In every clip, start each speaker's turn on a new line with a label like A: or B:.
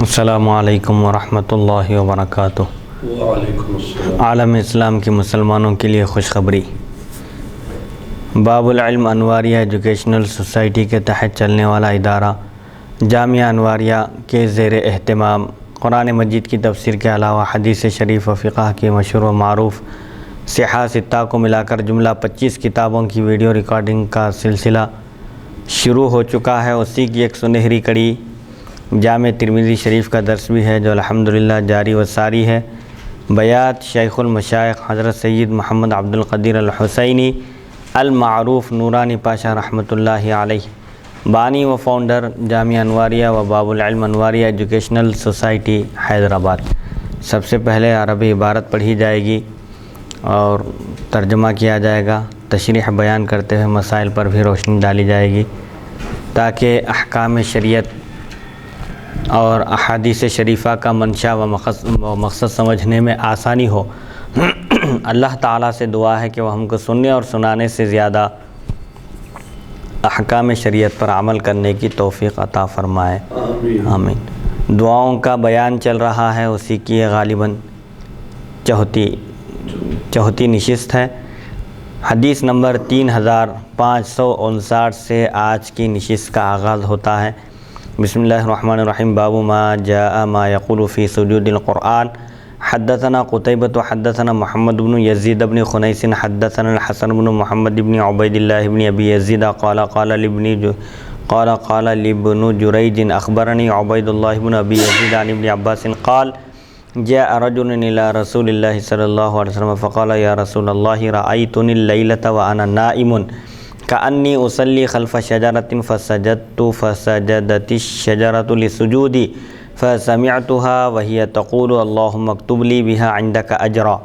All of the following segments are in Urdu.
A: السلام علیکم ورحمۃ اللہ وبرکاتہ۔
B: وعلیکم السلام۔
A: عالم اسلام کے مسلمانوں کے لیے خوشخبری۔ باب العلم انواریہ ایجوکیشنل سوسائٹی کے تحت چلنے والا ادارہ جامعہ انواریہ کے زیر اہتمام قرآن مجید کی تفسیر کے علاوہ حدیث شریف و فقہ کی مشہور و معروف صحاح ستہ کو ملا کر جملہ 25 کتابوں کی ویڈیو ریکارڈنگ کا سلسلہ شروع ہو چکا ہے۔ اسی کی ایک سنہری کڑی جامع ترمذی شریف کا درس بھی ہے، جو الحمدللہ جاری و ساری ہے۔ بیات شیخ المشائخ حضرت سید محمد عبد القدیر الحسینی المعروف نورانی پاشا رحمۃ اللہ علیہ، بانی و فاؤنڈر جامعہ انواریہ و باب العلم انواریہ ایجوکیشنل سوسائٹی حیدرآباد۔ سب سے پہلے عربی عبارت پڑھی جائے گی اور ترجمہ کیا جائے گا، تشریح بیان کرتے ہوئے مسائل پر بھی روشنی ڈالی جائے گی تاکہ احکام شریعت اور احادیث شریفہ کا منشا و مقصد سمجھنے میں آسانی ہو۔ اللہ تعالیٰ سے دعا ہے کہ وہ ہم کو سننے اور سنانے سے زیادہ احکام شریعت پر عمل کرنے کی توفیق عطا فرمائے، آمین۔ دعاؤں کا بیان چل رہا ہے، اسی کی غالباً چوتھی نشست ہے۔ حدیث نمبر 3559 سے آج کی نشست کا آغاز ہوتا ہے۔ بسم اللہ الرحمن الرحیم۔ باب ما جاء ما يقول في سجود القرآن۔ حدثنا قتيبة حدثنا محمد بن يزيد بن خنيس حدثنا الحسن بن محمد بن عبيد الله بن أبي يزيد قال لابن جريج أخبرني عبيد الله بن أبي يزيد عن ابن عباس قال جاء رجل إلى رسول الله صلى الله عليه وسلم فقال يا رسول الله رأيتني الليلة وأنا نائم كأني أصلي خلف شجرة فسجدت الشجرة لسجودي فسمعتها وهي تقول اللهم اكتب لي بها عندك أجرا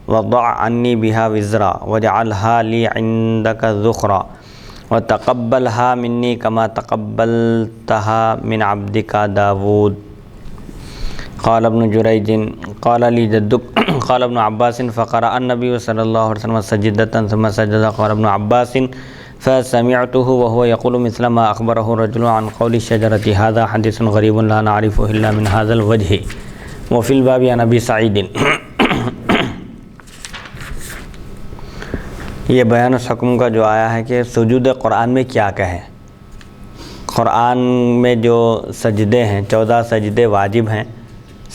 A: وضع عني بها وزرا واجعلها لي عندك ذخرا وتقبلها مني كما تقبلتها من عبدك داود۔ قال ابن جريج قال لي جدك قال ابن عباس فقرأ النبي صلى الله عليه وسلم سجدة ثم سجد قال ابن عباس فسمعته وهو يقول مثل ما أخبره الرجل عن قول الشجرة هذا حديث غريب لا نعرفه إلا من هذا الوجه وفي الباب عن أبي سعيد۔ یہ بیان اس حکم کا جو آیا ہے کہ سجود قرآن میں کیا کہیں۔ قرآن میں جو سجدے ہیں 14 سجدے واجب ہیں۔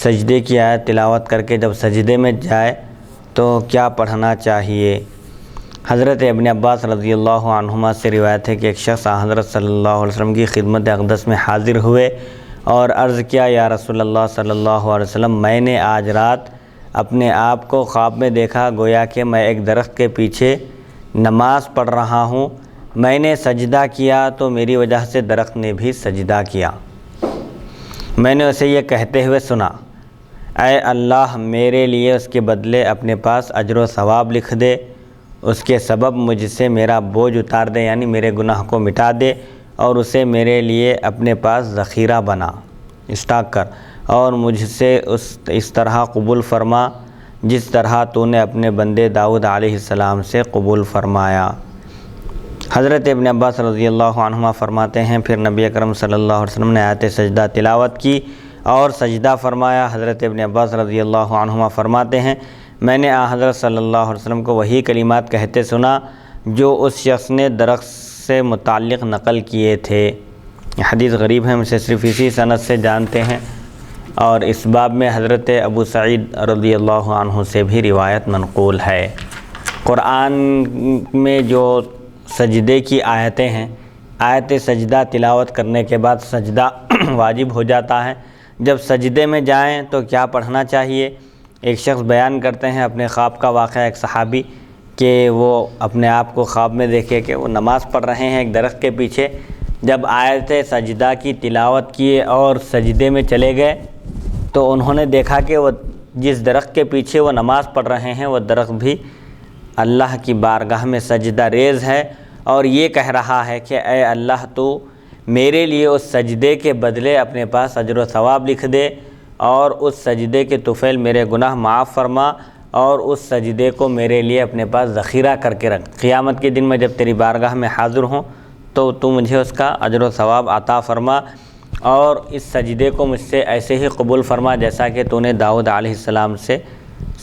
A: سجدے کی آیت تلاوت کر کے جب سجدے میں جائے تو کیا پڑھنا چاہیے۔ حضرت ابن عباس رضی اللہ عنہما سے روایت ہے کہ ایک شخص حضرت صلی اللہ علیہ وسلم کی خدمت اقدس میں حاضر ہوئے اور عرض کیا یا رسول اللہ صلی اللہ علیہ وسلم، میں نے آج رات اپنے آپ کو خواب میں دیکھا گویا کہ میں ایک درخت کے پیچھے نماز پڑھ رہا ہوں۔ میں نے سجدہ کیا تو میری وجہ سے درخت نے بھی سجدہ کیا۔ میں نے اسے یہ کہتے ہوئے سنا، اے اللہ میرے لیے اس کے بدلے اپنے پاس اجر و ثواب لکھ دے، اس کے سبب مجھ سے میرا بوجھ اتار دے، یعنی میرے گناہ کو مٹا دے، اور اسے میرے لیے اپنے پاس ذخیرہ بنا، اسٹاک کر، اور مجھ سے اس طرح قبول فرما جس طرح تو نے اپنے بندے داؤد علیہ السلام سے قبول فرمایا۔ حضرت ابن عباس رضی اللہ عنہما فرماتے ہیں پھر نبی اکرم صلی اللہ علیہ وسلم نے آیت سجدہ تلاوت کی اور سجدہ فرمایا۔ حضرت ابن عباس رضی اللہ عنہما فرماتے ہیں میں نے حضرت صلی اللہ علیہ وسلم کو وہی کلمات کہتے سنا جو اس شخص نے درخت سے متعلق نقل کیے تھے۔ یہ حدیث غریب ہے، ہم اسے صرف اسی سند سے جانتے ہیں، اور اس باب میں حضرت ابو سعید رضی اللہ عنہ سے بھی روایت منقول ہے۔ قرآن میں جو سجدے کی آیتیں ہیں، آیت سجدہ تلاوت کرنے کے بعد سجدہ واجب ہو جاتا ہے۔ جب سجدے میں جائیں تو کیا پڑھنا چاہیے؟ ایک شخص بیان کرتے ہیں اپنے خواب کا واقعہ، ایک صحابی، کہ وہ اپنے آپ کو خواب میں دیکھے کہ وہ نماز پڑھ رہے ہیں ایک درخت کے پیچھے۔ جب آیت سجدہ کی تلاوت کیے اور سجدے میں چلے گئے تو انہوں نے دیکھا کہ وہ جس درخت کے پیچھے وہ نماز پڑھ رہے ہیں وہ درخت بھی اللہ کی بارگاہ میں سجدہ ریز ہے، اور یہ کہہ رہا ہے کہ اے اللہ تو میرے لیے اس سجدے کے بدلے اپنے پاس اجر و ثواب لکھ دے، اور اس سجدے کے طفیل میرے گناہ معاف فرما، اور اس سجدے کو میرے لیے اپنے پاس ذخیرہ کر کے رکھ۔ قیامت کے دن میں جب تیری بارگاہ میں حاضر ہوں تو تو مجھے اس کا اجر و ثواب عطا فرما۔ اور اس سجدے کو مجھ سے ایسے ہی قبول فرما جیسا کہ تو نے داؤد علیہ السلام سے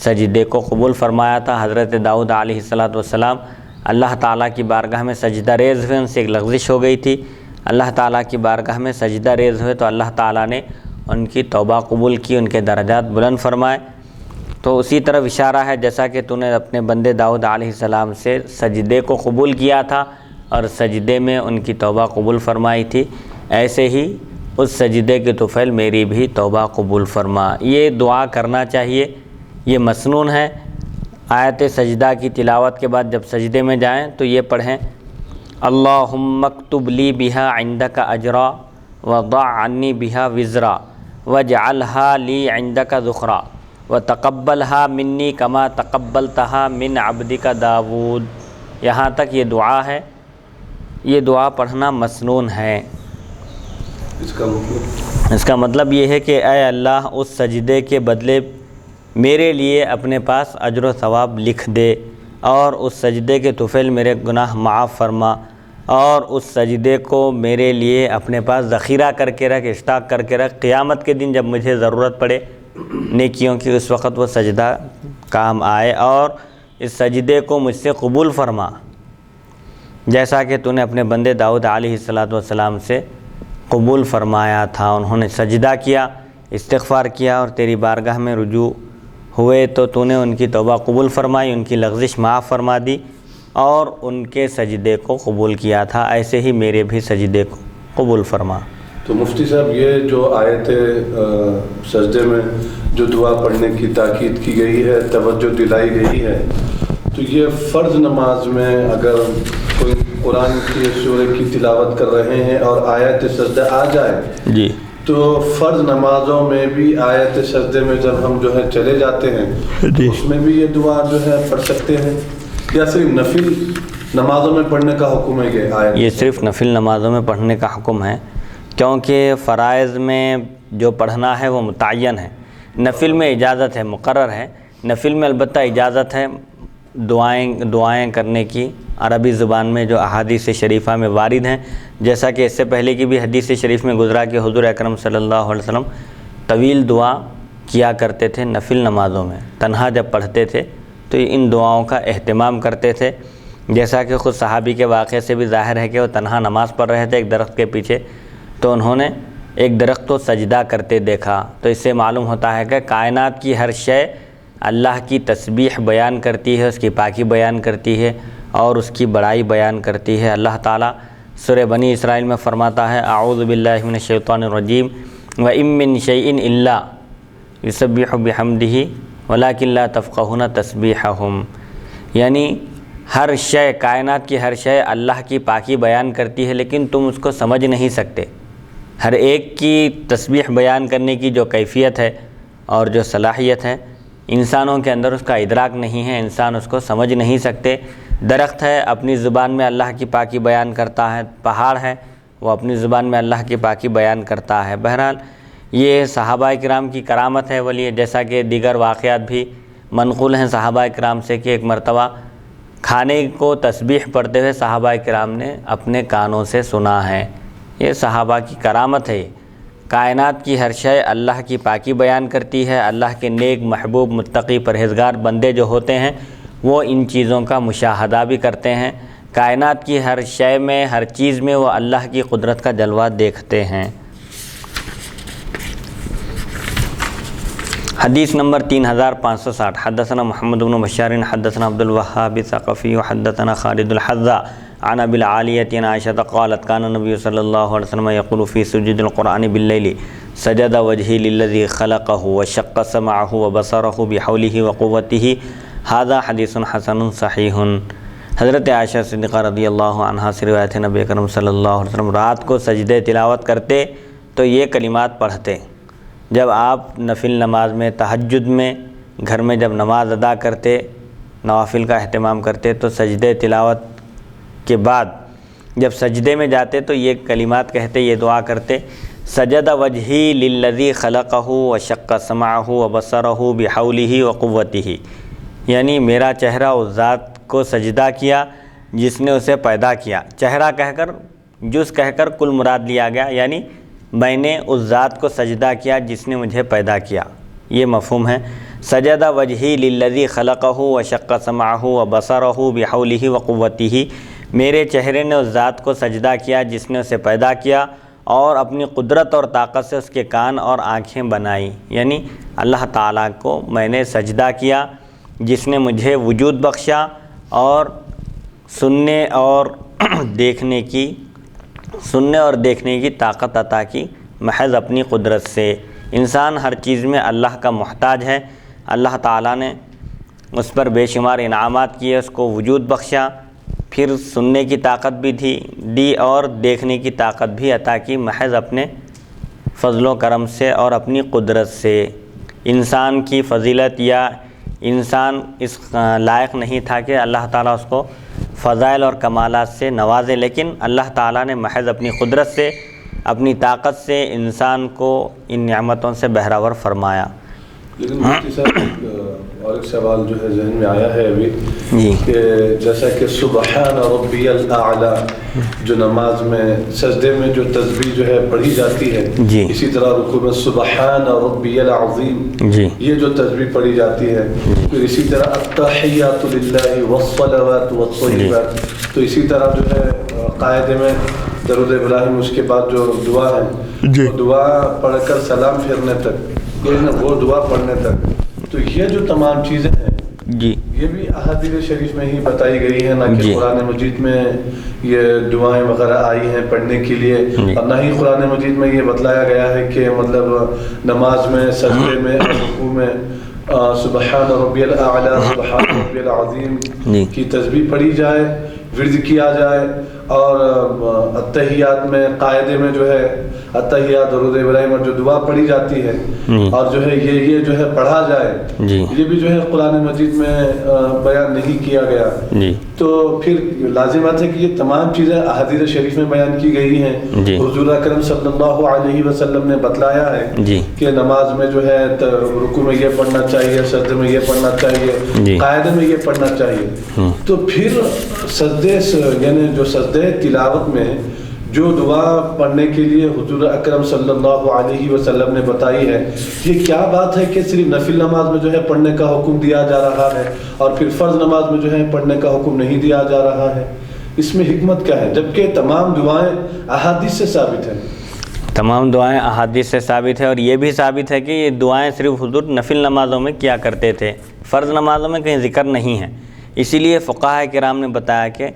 A: سجدے کو قبول فرمایا تھا۔ حضرت داؤد علیہ السلام اللہ تعالیٰ کی بارگاہ میں سجدہ ریز ہوئے، ان سے ایک لغزش ہو گئی تھی، اللہ تعالیٰ کی بارگاہ میں سجدہ ریز ہوئے تو اللہ تعالیٰ نے ان کی توبہ قبول کی، ان کے درجات بلند فرمائے۔ تو اسی طرح اشارہ ہے جیسا کہ تو نے اپنے بندے داؤد علیہ السلام سے سجدے کو قبول کیا تھا اور سجدے میں ان کی توبہ قبول فرمائی تھی، ایسے ہی اس سجدے کے طفیل میری بھی توبہ قبول فرما۔ یہ دعا کرنا چاہیے، یہ مسنون ہے۔ آیت سجدہ کی تلاوت کے بعد جب سجدے میں جائیں تو یہ پڑھیں، اللہم اکتب لی بہا عندک اجرا وضع عنی بہا وزرا واجعلہا لی عندک ذخرا وتقبلہا منی کما تقبلتہا من عبدک داود۔ یہاں تک یہ دعا ہے، یہ دعا پڑھنا مسنون ہے۔ اس کا مطلب یہ ہے کہ اے اللہ اس سجدے کے بدلے میرے لیے اپنے پاس اجر و ثواب لکھ دے، اور اس سجدے کے طفیل میرے گناہ معاف فرما، اور اس سجدے کو میرے لیے اپنے پاس ذخیرہ کر کے رکھ، اسٹاک کر کے رکھ، قیامت کے دن جب مجھے ضرورت پڑے نیکیوں کی اس وقت وہ سجدہ کام آئے، اور اس سجدے کو مجھ سے قبول فرما جیسا کہ تو نے اپنے بندے داؤد علیہ السلام سے قبول فرمایا تھا۔ انہوں نے سجدہ کیا، استغفار کیا اور تیری بارگاہ میں رجوع ہوئے تو نے ان کی توبہ قبول فرمائی، ان کی لغزش معاف فرما دی اور ان کے سجدے کو قبول کیا تھا، ایسے ہی میرے بھی سجدے کو قبول فرما۔
B: تو مفتی صاحب یہ جو آیت سجدے میں جو دعا پڑھنے کی تاکید کی گئی ہے، توجہ دلائی گئی ہے، تو یہ فرض نماز میں اگر کوئی قرآن کی سورہ کی تلاوت کر رہے ہیں اور آیت سجدہ آ جائے
A: جی
B: تو فرض نمازوں میں بھی آیت سجدے میں جب ہم جو ہے چلے جاتے ہیں اس میں بھی یہ دعا جو ہے پڑھ سکتے ہیں، یا صرف نفل نمازوں میں پڑھنے کا حکم ہے یہ آیت؟
A: یہ صرف نفل نمازوں میں پڑھنے کا حکم ہے، کیونکہ فرائض میں جو پڑھنا ہے وہ متعین ہے، نفل میں اجازت ہے، مقرر ہے۔ نفل میں البتہ اجازت ہے دعائیں کرنے کی، عربی زبان میں جو احادیث شریفہ میں وارد ہیں، جیسا کہ اس سے پہلے کی بھی حدیث شریف میں گزرا کہ حضور اکرم صلی اللہ علیہ وسلم طویل دعا کیا کرتے تھے نفل نمازوں میں، تنہا جب پڑھتے تھے تو ان دعاؤں کا اہتمام کرتے تھے، جیسا کہ خود صحابی کے واقعے سے بھی ظاہر ہے کہ وہ تنہا نماز پڑھ رہے تھے ایک درخت کے پیچھے، تو انہوں نے ایک درخت کو سجدہ کرتے دیکھا۔ تو اس سے معلوم ہوتا ہے کہ کائنات کی ہر شے اللہ کی تسبیح بیان کرتی ہے، اس کی پاکی بیان کرتی ہے اور اس کی بڑائی بیان کرتی ہے۔ اللہ تعالیٰ سورہ بنی اسرائیل میں فرماتا ہے اعوذ باللہ من الشیطان الرجیم وَإِن مِّن شَيْءٍ إِلَّا يُسَبِّحُ بِحَمْدِهِ وَلَٰكِن لَّا تَفْقَهُونَ تَسْبِيحَهُمْ، یعنی ہر شے، کائنات کی ہر شے اللہ کی پاکی بیان کرتی ہے لیکن تم اس کو سمجھ نہیں سکتے۔ ہر ایک کی تسبیح بیان کرنے کی جو کیفیت ہے اور جو صلاحیت ہے انسانوں کے اندر اس کا ادراک نہیں ہے، انسان اس کو سمجھ نہیں سکتے۔ درخت ہے اپنی زبان میں اللہ کی پاکی بیان کرتا ہے، پہاڑ ہے وہ اپنی زبان میں اللہ کی پاکی بیان کرتا ہے۔ بہرحال یہ صحابہ کرام کی کرامت ہے، ولی جیسا کہ دیگر واقعات بھی منقول ہیں صحابہ کرام سے کہ ایک مرتبہ کھانے کو تسبیح پڑھتے ہوئے صحابہ کرام نے اپنے کانوں سے سنا ہے۔ یہ صحابہ کی کرامت ہے۔ کائنات کی ہر شے اللہ کی پاکی بیان کرتی ہے، اللہ کے نیک محبوب متقی پرہیزگار بندے جو ہوتے ہیں وہ ان چیزوں کا مشاہدہ بھی کرتے ہیں، کائنات کی ہر شے میں، ہر چیز میں وہ اللہ کی قدرت کا جلوہ دیکھتے ہیں۔ حدیث نمبر 3560 حدثنا محمد بن بشار حدثنا عبد الوهاب الثقفي حدثنا خالد الحذاء عن ابي العالية عن عائشة قالت كان النبي صلى الله عليه وسلم يقول في سجود القرآن بالليل سجد وجهي للذي خلقه وشق سمعه وبصره بحوله وقوته هذا حدیث حسن صحیح۔ حضرت عائشہ صدیقہ رضی اللہ عنہا سے روایت ہے نبی اکرم صلی اللہ علیہ وسلم رات کو سجدے تلاوت کرتے تو یہ کلمات پڑھتے۔ جب آپ نفل نماز میں، تہجد میں، گھر میں جب نماز ادا کرتے، نوافل کا اہتمام کرتے تو سجدے تلاوت کے بعد جب سجدے میں جاتے تو یہ کلمات کہتے، یہ دعا کرتے، سجد وجہی للذی خلقہ وشق سمعہ وبصرہ بحولہ وقوتہ، یعنی میرا چہرہ اس ذات کو سجدہ کیا جس نے اسے پیدا کیا۔ چہرہ کہہ کر، جز کہہ کر کل مراد لیا گیا، یعنی میں نے اس ذات کو سجدہ کیا جس نے مجھے پیدا کیا، یہ مفہوم ہے۔ سجد وجہی للذی خلقہ وشق سمعہ وبصرہ بحولہ وقوتہ، میرے چہرے نے اس ذات کو سجدہ کیا جس نے اسے پیدا کیا اور اپنی قدرت اور طاقت سے اس کے کان اور آنکھیں بنائیں، یعنی اللہ تعالیٰ کو میں نے سجدہ کیا جس نے مجھے وجود بخشا اور سننے اور دیکھنے کی طاقت عطا کی محض اپنی قدرت سے۔ انسان ہر چیز میں اللہ کا محتاج ہے، اللہ تعالیٰ نے اس پر بے شمار انعامات کیے، اس کو وجود بخشا، پھر سننے کی طاقت بھی دی اور دیکھنے کی طاقت بھی عطا کی محض اپنے فضل و کرم سے اور اپنی قدرت سے۔ انسان کی فضیلت یا انسان اس لائق نہیں تھا کہ اللہ تعالیٰ اس کو فضائل اور کمالات سے نوازے، لیکن اللہ تعالیٰ نے محض اپنی قدرت سے، اپنی طاقت سے انسان کو ان نعمتوں سے بہرور فرمایا۔
B: لیکن مفتی صاحب اور ایک سوال جو ہے ذہن میں آیا ہے ابھی
A: جی
B: کہ جیسا کہ سبحان ربی الاعلیٰ جو نماز میں سجدے میں جو تسبیح جو ہے پڑھی جاتی ہے،
A: جی
B: اسی طرح رکوع میں سبحان ربی العظیم
A: جی
B: یہ جو تسبیح پڑھی جاتی ہے، پھر اسی طرح التحیات للہ والصلوات والطیبات، تو اسی طرح جو ہے قاعدے میں درود ابراہیم اس کے بعد جو دعا ہے وہ دعا پڑھ کر سلام پھیرنے تک، وہ دعا پڑھنے تک، تو یہ جو تمام چیزیں ہیں
A: جی
B: یہ بھی احادیث شریف میں ہی بتائی گئی ہیں، نہ کہ قرآن مجید میں یہ دعائیں وغیرہ آئی ہیں پڑھنے کے لیے، اور نہ ہی قرآن مجید میں یہ بتلایا گیا ہے کہ مطلب نماز میں سجدے میں رکوع میں سبحان ربی الاعلیٰ سبحان ربی العظیم کی تسبیح پڑھی جائے، ورد کیا جائے، اور التحیات میں قاعدے میں جو ہے التحیات درود ابراہیم اور جو دعا پڑھی جاتی ہے اور جو ہے یہ جو ہے پڑھا جائے، یہ بھی جو ہے قرآن مجید میں بیان نہیں کیا گیا، تو پھر لازمات ہے کہ یہ تمام چیزیں احادیث شریف میں بیان کی گئی ہیں۔ حضور اکرم صلی اللہ علیہ وسلم نے بتلایا ہے کہ نماز میں جو ہے رکوع میں یہ پڑھنا چاہیے، سجدے میں یہ پڑھنا چاہیے، قاعدے میں یہ پڑھنا چاہیے، تو پھر سجدے یعنی جو سجدے تلاوت میں جو دعا پڑھنے کے لیے حضور اکرم صلی اللہ علیہ وسلم نے بتائی ہے، یہ کیا بات ہے کہ صرف نفل نماز میں جو ہے پڑھنے کا حکم دیا جا رہا ہے اور پھر فرض نماز میں جو ہے پڑھنے کا حکم نہیں دیا جا رہا ہے؟ اس میں حکمت کیا ہے جبکہ تمام دعائیں احادیث سے ثابت ہیں؟
A: تمام دعائیں احادیث سے ثابت ہے، اور یہ بھی ثابت ہے کہ یہ دعائیں صرف حضور نفل نمازوں میں کیا کرتے تھے، فرض نمازوں میں کہیں ذکر نہیں ہے۔ اسی لیے فقہاء کرام نے بتایا کہ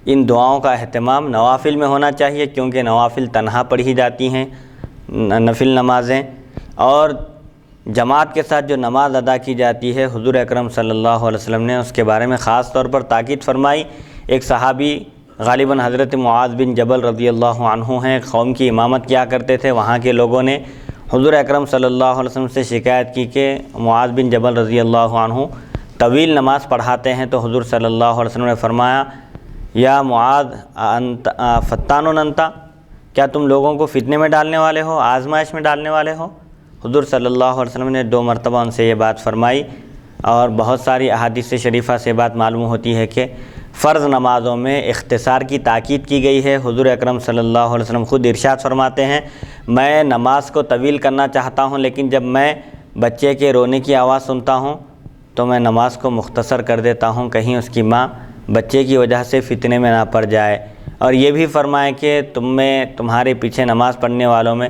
A: ان دعاؤں کا اہتمام نوافل میں ہونا چاہیے، کیونکہ نوافل تنہا پڑھی جاتی ہیں نفل نمازیں، اور جماعت کے ساتھ جو نماز ادا کی جاتی ہے حضور اکرم صلی اللہ علیہ وسلم نے اس کے بارے میں خاص طور پر تاکید فرمائی۔ ایک صحابی غالباً حضرت معاذ بن جبل رضی اللہ عنہ ہیں، قوم کی امامت کیا کرتے تھے، وہاں کے لوگوں نے حضور اکرم صلی اللہ علیہ وسلم سے شکایت کی کہ معاذ بن جبل رضی اللہ عنہ طویل نماز پڑھاتے ہیں، تو حضور صلی اللہ علیہ وسلم نے فرمایا یا معاذ فتان انتا، کیا تم لوگوں کو فتنے میں ڈالنے والے ہو، آزمائش میں ڈالنے والے ہو؟ حضور صلی اللہ علیہ وسلم نے 2 مرتبہ ان سے یہ بات فرمائی، اور بہت ساری احادیث شریفہ سے بات معلوم ہوتی ہے کہ فرض نمازوں میں اختصار کی تاکید کی گئی ہے۔ حضور اکرم صلی اللہ علیہ وسلم خود ارشاد فرماتے ہیں میں نماز کو طویل کرنا چاہتا ہوں، لیکن جب میں بچے کے رونے کی آواز سنتا ہوں تو میں نماز کو مختصر کر دیتا ہوں، کہیں اس کی ماں بچے کی وجہ سے فتنے میں نہ پڑ جائے۔ اور یہ بھی فرمائے کہ تمہارے پیچھے نماز پڑھنے والوں میں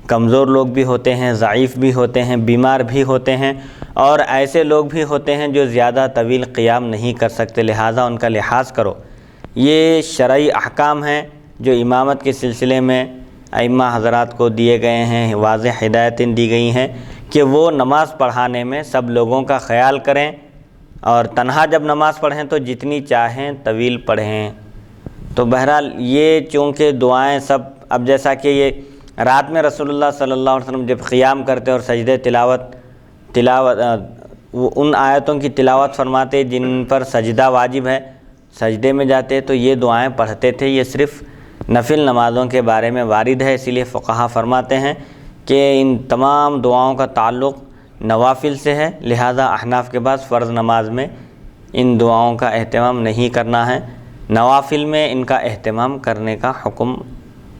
A: کمزور لوگ بھی ہوتے ہیں، ضعیف بھی ہوتے ہیں، بیمار بھی ہوتے ہیں، اور ایسے لوگ بھی ہوتے ہیں جو زیادہ طویل قیام نہیں کر سکتے، لہٰذا ان کا لحاظ کرو۔ یہ شرعی احکام ہیں جو امامت کے سلسلے میں ائمہ حضرات کو دیے گئے ہیں، واضح ہدایتیں دی گئی ہیں کہ وہ نماز پڑھانے میں سب لوگوں کا خیال کریں، اور تنہا جب نماز پڑھیں تو جتنی چاہیں طویل پڑھیں۔ تو بہرحال یہ چونکہ دعائیں سب، اب جیسا کہ یہ رات میں رسول اللہ صلی اللہ علیہ وسلم جب قیام کرتے اور سجدے تلاوت ان آیتوں کی تلاوت فرماتے جن پر سجدہ واجب ہے، سجدے میں جاتے تو یہ دعائیں پڑھتے تھے۔ یہ صرف نفل نمازوں کے بارے میں وارد ہے، اسی لیے فقہا فرماتے ہیں کہ ان تمام دعاؤں کا تعلق نوافل سے ہے، لہذا احناف کے بعد فرض نماز میں ان دعاؤں کا اہتمام نہیں کرنا ہے، نوافل میں ان کا اہتمام کرنے کا حکم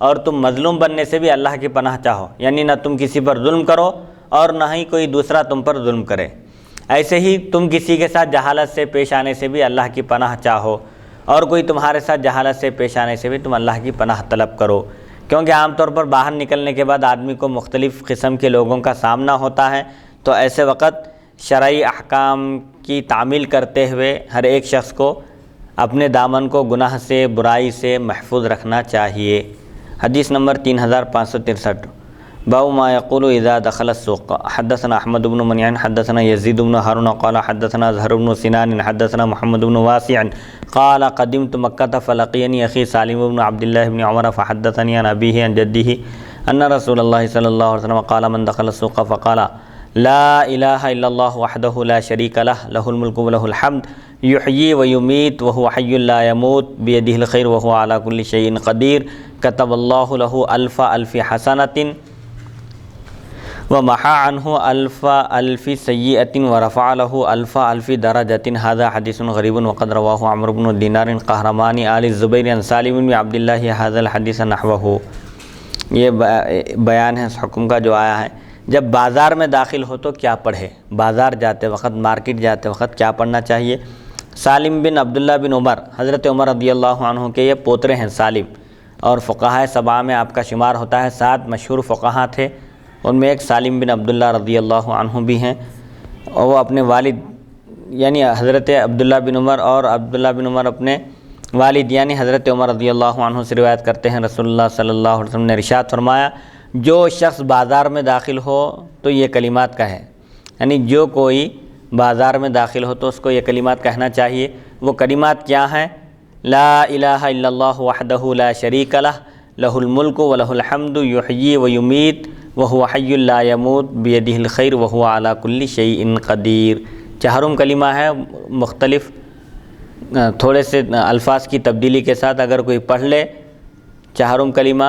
A: اور تم مظلوم بننے سے بھی اللہ کی پناہ چاہو، یعنی نہ تم کسی پر ظلم کرو اور نہ ہی کوئی دوسرا تم پر ظلم کرے۔ ایسے ہی تم کسی کے ساتھ جہالت سے پیش آنے سے بھی اللہ کی پناہ چاہو، اور کوئی تمہارے ساتھ جہالت سے پیش آنے سے بھی تم اللہ کی پناہ طلب کرو، کیونکہ عام طور پر باہر نکلنے کے بعد آدمی کو مختلف قسم کے لوگوں کا سامنا ہوتا ہے، تو ایسے وقت شرعی احکام کی تعمیل کرتے ہوئے ہر ایک شخص کو اپنے دامن کو گناہ سے، برائی سے محفوظ رکھنا چاہیے۔ حدیث نمبر 3563، باب ما يقول اذا دخل السوق۔ حدثنا احمد بن منیع حدثنا یزید بن ہارون قال حدثنا زہر بن سنان حدثنا محمد بن واسع قال قدمت مکہ فلقینی اخی سالم بن عبد اللہ بن عمر فحدثنی عن ابیہ عن جدہ ان رسول اللہ صلی اللہ علیہ وسلم قال من دخل السوق فقال لا الہ الا اللہ وحدہ لا شریک لہ لہ الملک ولہ الحمد یحیی ویمیت وہو حی لا یموت بیدہ الخیر وہو علی کل شیء قدیر کتب اللہ لہ الف حسنۃ ومحا عنہ الف سیئۃ ورفع له الف درجۃ۔ هذا حدیث غریب وقد رواه عمرو بن دینار قہرمان آل الزبیر عن سالم بن عبد اللہ هذا الحدیث نحوہ۔ یہ بیان ہے اس حکم کا جو آیا ہے جب بازار میں داخل ہو تو کیا پڑھے، بازار جاتے وقت، مارکیٹ جاتے وقت کیا پڑھنا چاہیے۔ سالم بن عبداللہ بن عمر، حضرت عمر رضی اللہ عنہ کے یہ پوترے ہیں سالم، اور فقہائے سبعہ میں آپ کا شمار ہوتا ہے، 7 مشہور فقہاء تھے، ان میں ایک سالم بن عبداللہ رضی اللہ عنہ بھی ہیں، اور وہ اپنے والد یعنی حضرت عبداللہ بن عمر اور عبداللہ بن عمر اپنے والد یعنی حضرت عمر رضی اللہ عنہ سے روایت کرتے ہیں۔ رسول اللہ صلی اللہ علیہ وسلم نے ارشاد فرمایا جو شخص بازار میں داخل ہو تو یہ کلمات کہے، یعنی جو کوئی بازار میں داخل ہو تو اس کو یہ کلمات کہنا چاہیے۔ وہ کلمات کیا ہیں؟ لا الہ الا اللہ وحدہ لا شریک لہ لہ الملک ولہ الحمد یحیی ویمیت وہو حی لا یموت بیدہ الخیر وہو علی کل شیء قدیر۔ چہارم کلمہ ہے، مختلف تھوڑے سے الفاظ کی تبدیلی کے ساتھ اگر کوئی پڑھ لے چہارم کلمہ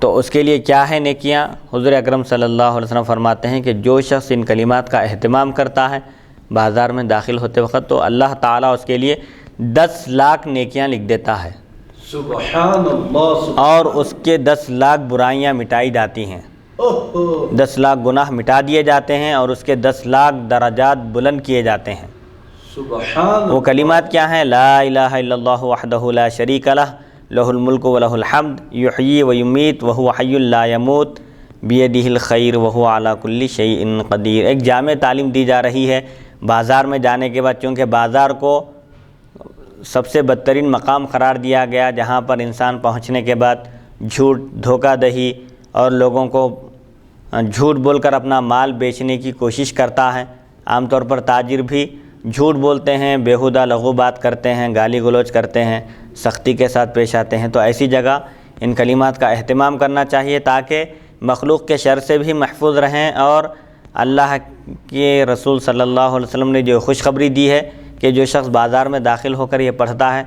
A: تو اس کے لیے کیا ہے نیکیاں۔ حضور اکرم صلی اللہ علیہ وسلم فرماتے ہیں کہ جو شخص ان کلمات کا اہتمام کرتا ہے بازار میں داخل ہوتے وقت تو اللہ تعالیٰ اس کے لیے 10 لاکھ نیکیاں لکھ دیتا ہے،
B: سبحان اللہ،
A: اور اس کے 10 لاکھ برائیاں مٹائی جاتی ہیں، 10 لاکھ گناہ مٹا دیے جاتے ہیں، اور اس کے 10 لاکھ درجات بلند کیے جاتے ہیں۔
B: سبحان
A: وہ کلمات کیا ہیں؟ لا الہ الا اللہ وحدہ لا شریک لہ لہ الملک ولہ الحمد یحیی ویمیت وہو حی لا یموت بیدہ الخیر وہو علی کل شیء قدیر۔ ایک جامع تعلیم دی جا رہی ہے بازار میں جانے کے بعد، چونکہ بازار کو سب سے بدترین مقام قرار دیا گیا جہاں پر انسان پہنچنے کے بعد جھوٹ، دھوکہ دہی اور لوگوں کو جھوٹ بول کر اپنا مال بیچنے کی کوشش کرتا ہے۔ عام طور پر تاجر بھی جھوٹ بولتے ہیں، بیہودہ لغو بات کرتے ہیں، گالی گلوچ کرتے ہیں، سختی کے ساتھ پیش آتے ہیں، تو ایسی جگہ ان کلمات کا اہتمام کرنا چاہیے تاکہ مخلوق کے شر سے بھی محفوظ رہیں، اور اللہ کے رسول صلی اللہ علیہ وسلم نے جو خوشخبری دی ہے کہ جو شخص بازار میں داخل ہو کر یہ پڑھتا ہے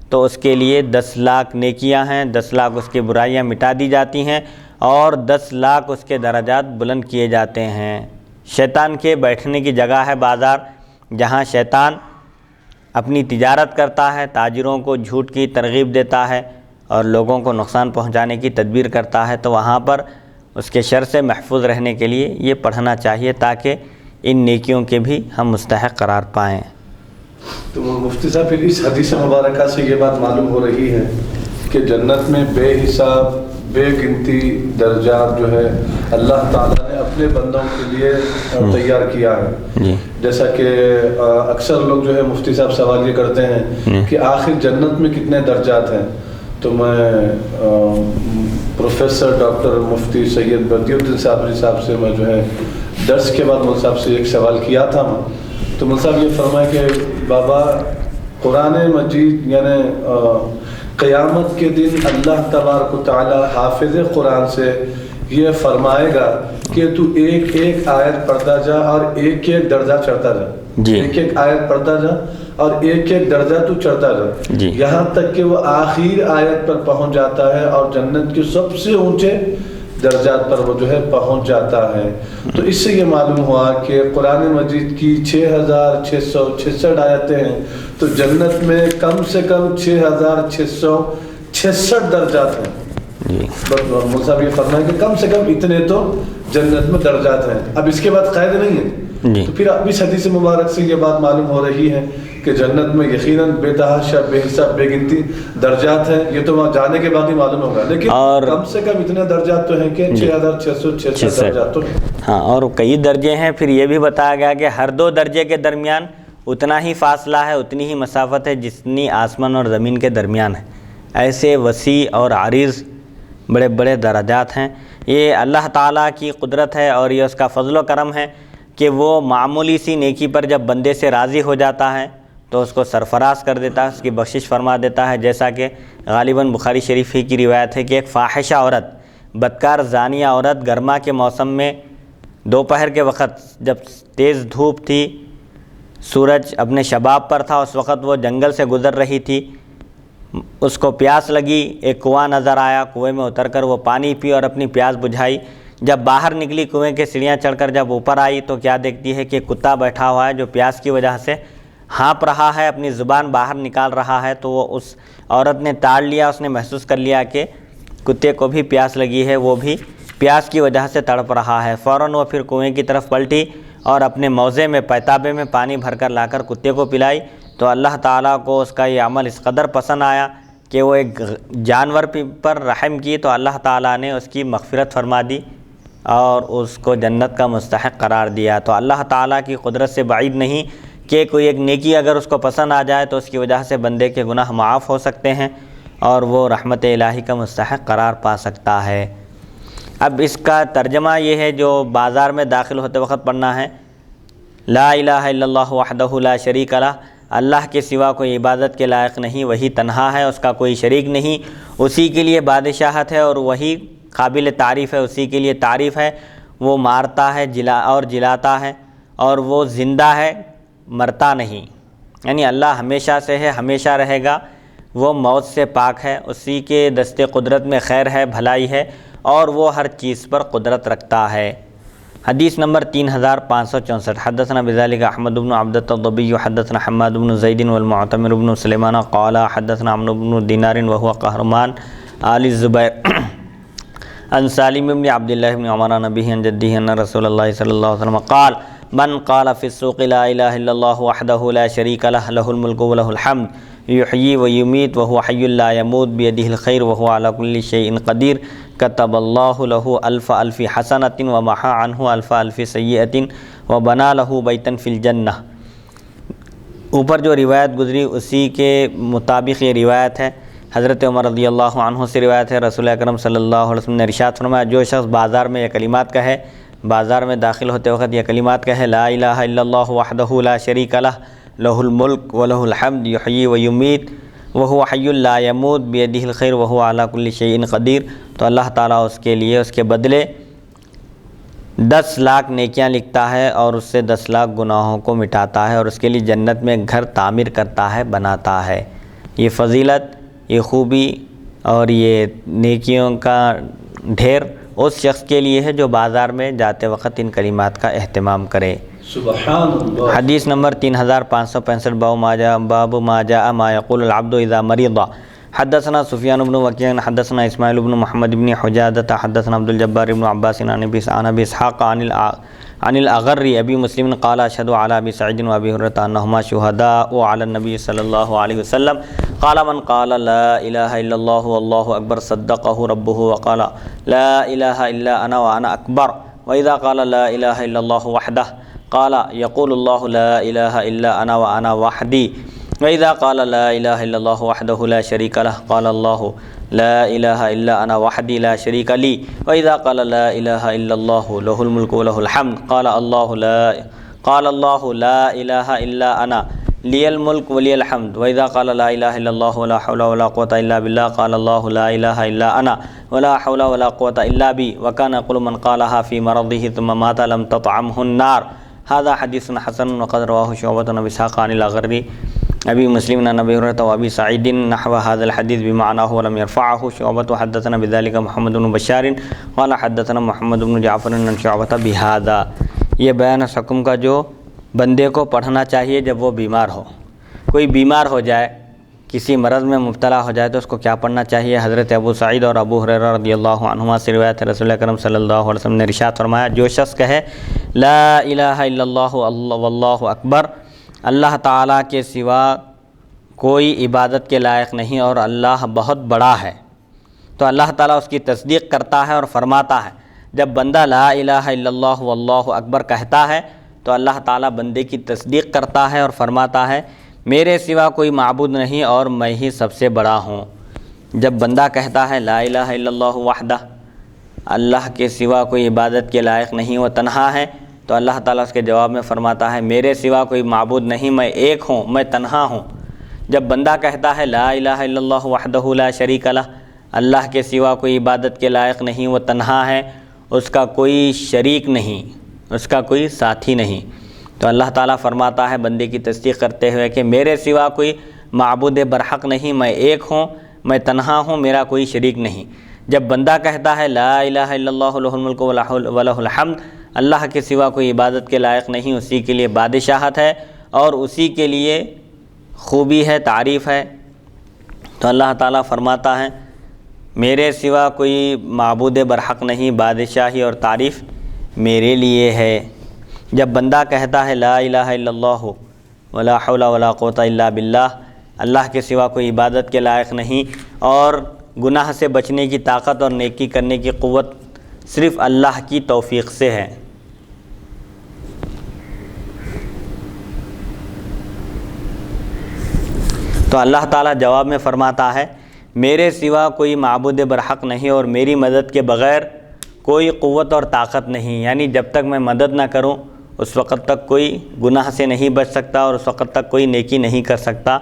A: تو اس کے لیے 10 لاکھ نیکیاں ہیں، 10 لاکھ اس کی برائیاں مٹا دی جاتی ہیں، اور 10 لاکھ اس کے درجات بلند کیے جاتے ہیں۔ شیطان کے بیٹھنے کی جگہ ہے بازار، جہاں شیطان اپنی تجارت کرتا ہے، تاجروں کو جھوٹ کی ترغیب دیتا ہے اور لوگوں کو نقصان پہنچانے کی تدبیر کرتا ہے، تو وہاں پر اس کے شر سے محفوظ رہنے کے لیے یہ پڑھنا چاہیے تاکہ ان نیکیوں کے بھی ہم مستحق قرار پائیں۔
B: تو مفتی صاحب پھر اس حدیث مبارکہ سے یہ بات معلوم ہو رہی ہے کہ جنت میں بے حساب بے گنتی درجات جو ہے اللہ تعالیٰ نے اپنے بندوں کے لیے تیار کیا ہے۔ جیسا کہ اکثر لوگ جو ہے مفتی صاحب سوال یہ کرتے ہیں کہ آخر جنت میں کتنے درجات ہیں، تو میں پروفیسر ڈاکٹر مفتی سید بدی الدین صاحب سے میں جو ہے درس کے بعد مول صاحب سے ایک سوال کیا تھا، تو مول صاحب یہ فرمائے کہ بابا قرآن مجید یعنی قیامت کے دن اللہ تبارک و تعالی حافظ قرآن سے یہ فرمائے گا کہ تو ایک ایک آیت پڑھتا جا اور ایک ایک درجہ چڑھتا جا، ایک ایک آیت پڑھتا جا اور ایک ایک درجہ تو چڑھتا جا، یہاں تک کہ وہ آخر آیت پر پہنچ جاتا ہے اور جنت کے سب سے اونچے درجات پر وہ جو ہے پہنچ جاتا ہے۔ تو اس سے یہ معلوم ہوا کہ قرآن مجید کی 6666 آیتیں ہیں، تو جنت میں کم سے کم 6666 درجات ہیں۔
A: جی
B: بس مول صاحب یہ فرمائیں کہ کم سے کم اتنے تو جنت میں درجات ہیں، اب اس کے بعد قید نہیں ہے
A: جی
B: تو پھر اب اس حدیث مبارک سے یہ بات معلوم ہو رہی ہے کہ جنت میں یقیناً بے تحاشا بے حساب بے گنتی درجات ہیں، یہ تو وہاں جانے کے بعد ہی معلوم ہوگا، لیکن کم سے کم اتنے درجات تو ہیں کہ 6666 درجات تو ہیں۔
A: ہاں، اور کئی درجے ہیں، پھر یہ بھی بتایا گیا کہ ہر دو درجے کے درمیان اتنا ہی فاصلہ ہے، اتنی ہی مسافت ہے جتنی آسمان اور زمین کے درمیان ہے۔ ایسے وسیع اور عریض بڑے بڑے درجات ہیں۔ یہ اللہ تعالیٰ کی قدرت ہے اور یہ اس کا فضل و کرم ہے کہ وہ معمولی سی نیکی پر جب بندے سے راضی ہو جاتا ہے تو اس کو سرفراز کر دیتا ہے، اس کی بخشش فرما دیتا ہے۔ جیسا کہ غالباً بخاری شریف ہی کی روایت ہے کہ ایک فاحشہ عورت، بدکار زانیہ عورت گرما کے موسم میں دوپہر کے وقت جب تیز دھوپ تھی، سورج اپنے شباب پر تھا، اس وقت وہ جنگل سے گزر رہی تھی، اس کو پیاس لگی، ایک کنواں نظر آیا، کنویں میں اتر کر وہ پانی پی اور اپنی پیاس بجھائی۔ جب باہر نکلی کنویں کے سیڑھیاں چڑھ کر جب اوپر آئی تو کیا دیکھتی ہے کہ کتا بیٹھا ہوا ہے جو پیاس کی وجہ سے ہانپ رہا ہے، اپنی زبان باہر نکال رہا ہے۔ تو وہ اس عورت نے تاڑ لیا، اس نے محسوس کر لیا کہ کتے کو بھی پیاس لگی ہے، وہ بھی پیاس کی وجہ سے تڑپ رہا ہے۔ فوراً وہ پھر کنویں کی طرف پلٹی اور اپنے موزے میں پیتابے میں پانی بھر کر لا کر کتے کو پلائی۔ تو اللہ تعالیٰ کو اس کا یہ عمل اس قدر پسند آیا کہ وہ ایک جانور پر رحم کی تو اللہ تعالیٰ نے اس کی مغفرت فرما دی اور اس کو جنت کا مستحق قرار دیا۔ تو اللہ تعالیٰ کی قدرت سے بعید نہیں کہ کوئی ایک نیکی اگر اس کو پسند آ جائے تو اس کی وجہ سے بندے کے گناہ معاف ہو سکتے ہیں اور وہ رحمت الہی کا مستحق قرار پا سکتا ہے۔ اب اس کا ترجمہ یہ ہے جو بازار میں داخل ہوتے وقت پڑھنا ہے، لا الہ الا اللہ وحدہ لا شریک لہ، اللہ کے سوا کوئی عبادت کے لائق نہیں، وہی تنہا ہے، اس کا کوئی شریک نہیں، اسی کے لیے بادشاہت ہے اور وہی قابل تعریف ہے، اسی کے لیے تعریف ہے۔ وہ مارتا ہے جلاتا ہے اور وہ زندہ ہے، مرتا نہیں، یعنی اللہ ہمیشہ سے ہے، ہمیشہ رہے گا، وہ موت سے پاک ہے، اسی کے دست قدرت میں خیر ہے، بھلائی ہے اور وہ ہر چیز پر قدرت رکھتا ہے۔ حدیث نمبر 3564 حدثنا بذلك احمد بن عبدۃ الضبی حدثنا حماد بن زید والمعتمر بن سلیمان قال حدثنا عمرو بن دینار وهو قهرمان آل الزبیر عن سالم بن عبد الله بن عمر عن ابيه عن جده ان رسول الله صلى الله عليه وسلم قال من قال في السوق لا اله الا الله وحده لا شريك له له الملك وله الحمد يحيي ويميت وهو حي لا يموت بيده الخير وهو على كل شيء قدير كتب الله له ألف حسنة ومحى عنه ألف سيئة وبنى له بيتا في الجنة۔ اوپر جو روایت گزری اسی کے مطابق یہ روایت ہے، حضرت عمر رضی اللہ عنہ سے روایت ہے، رسول اکرم صلی اللہ علیہ وسلم نے ارشاد فرمایا جو شخص بازار میں یہ کلمات کہے، بازار میں داخل ہوتے وقت یہ کلمات کہے، لا الہ الا اللہ وحدہ لا شریک لہ لہ الملک ولہ الحمد یحیی ویمیت وہو حی لا یموت بیدہ الخیر وہو علی کل شیء قدیر، تو اللہ تعالیٰ اس کے لیے اس کے بدلے 10 لاکھ نیکیاں لکھتا ہے اور اس سے 10 لاکھ گناہوں کو مٹاتا ہے اور اس کے لیے جنت میں گھر تعمیر کرتا ہے، بناتا ہے۔ یہ فضیلت، یہ خوبی اور یہ نیکیوں کا ڈھیر اس شخص کے لیے ہے جو بازار میں جاتے وقت ان کلمات کا اہتمام کرے۔
B: سبحان اللہ۔
A: حدیث نمبر 3565 باب ما جاء ما يقول العبد اذا مرض حدثنا سفیان بن وکیع حدثنا اسماعیل بن محمد بن حجادۃ حدثنا عبد الجبار بن عباس عن ابي اسحاق عن الاغر ابي مسلم قال اشهد على ابي سعيد وابي هريره انهما شهداء على النبي صلى الله عليه وسلم قال من قال لا اله الا الله والله اكبر صدقه ربه وقال لا اله الا انا وانا اكبر واذا قال لا اله الا الله وحده قال يقول الله لا اله الا انا وانا وحدي وإذا قال لا إله إلا الله وحده لا شريك له قال الله لا إله إلا أنا وحدي لا شريك لي وإذا قال لا إله إلا الله له الملك وله الحمد قال الله لا إله إلا أنا لي الملك ولي الحمد وإذا قال لا إله إلا الله ولا حول ولا قوة إلا بالله قال الله لا إله إلا أنا ولا حول ولا قوة إلا بي وكان يقول من قالها في مرضه ثم مات لم تطعمه النار۔ هذا حديث حسن وقد رواه شعبة بن إسحاق عن الأغر ابی مسلم عن ابی ہریرہ وابی سعید نحو هذا الحديث بمعناه ولم يرفعه شعبة حدثنا بذلك محمد بن بشار قال حدثنا محمد بن جعفر عن شعبة بهذا۔ یہ بیان اس حکم کا جو بندے کو پڑھنا چاہیے جب وہ بیمار ہو، کوئی بیمار ہو جائے کسی مرض میں مبتلا ہو جائے تو اس کو کیا پڑھنا چاہیے؟ حضرت ابو سعید اور ابو ہریرہ رضی اللہ عنہما سے روایت ہے، رسول اکرم صلی اللہ علیہ وسلم نے ارشاد فرمایا، جو شخص کہے لا الہ الا اللہ واللہ اکبر، اللہ تعالیٰ کے سوا کوئی عبادت کے لائق نہیں اور اللہ بہت بڑا ہے، تو اللہ تعالیٰ اس کی تصدیق کرتا ہے اور فرماتا ہے، جب بندہ لا الہ الا اللہ واللہ اکبر کہتا ہے تو اللہ تعالیٰ بندے کی تصدیق کرتا ہے اور فرماتا ہے، میرے سوا کوئی معبود نہیں اور میں ہی سب سے بڑا ہوں۔ جب بندہ کہتا ہے لا الہ الا اللہ وحدہ، اللہ کے سوا کوئی عبادت کے لائق نہیں، وہ تنہا ہے، تو اللہ تعالیٰ اس کے جواب میں فرماتا ہے، میرے سوا کوئی معبود نہیں، میں ایک ہوں، میں تنہا ہوں۔ جب بندہ کہتا ہے لا الہ الا اللہ وحدہ لا شریک لہ، اللہ کے سوا کوئی عبادت کے لائق نہیں، وہ تنہا ہے، اس کا کوئی شریک نہیں، اس کا کوئی ساتھی نہیں، تو اللہ تعالیٰ فرماتا ہے بندے کی تصدیق کرتے ہوئے کہ میرے سوا کوئی معبود برحق نہیں، میں ایک ہوں، میں تنہا ہوں، میرا کوئی شریک نہیں۔ جب بندہ کہتا ہے لا الہ الا اللہ لہ الملک ولہ الحمد، اللہ کے سوا کوئی عبادت کے لائق نہیں، اسی کے لیے بادشاہت ہے اور اسی کے لیے خوبی ہے، تعریف ہے، تو اللہ تعالیٰ فرماتا ہے میرے سوا کوئی معبود برحق نہیں، بادشاہی اور تعریف میرے لیے ہے۔ جب بندہ کہتا ہے لا الہ الا اللہ ولا حول ولا قوت الا باللہ، اللہ کے سوا کوئی عبادت کے لائق نہیں اور گناہ سے بچنے کی طاقت اور نیکی کرنے کی قوت صرف اللہ کی توفیق سے ہے، تو اللہ تعالیٰ جواب میں فرماتا ہے میرے سوا کوئی معبود برحق نہیں اور میری مدد کے بغیر کوئی قوت اور طاقت نہیں، یعنی جب تک میں مدد نہ کروں اس وقت تک کوئی گناہ سے نہیں بچ سکتا اور اس وقت تک کوئی نیکی نہیں کر سکتا۔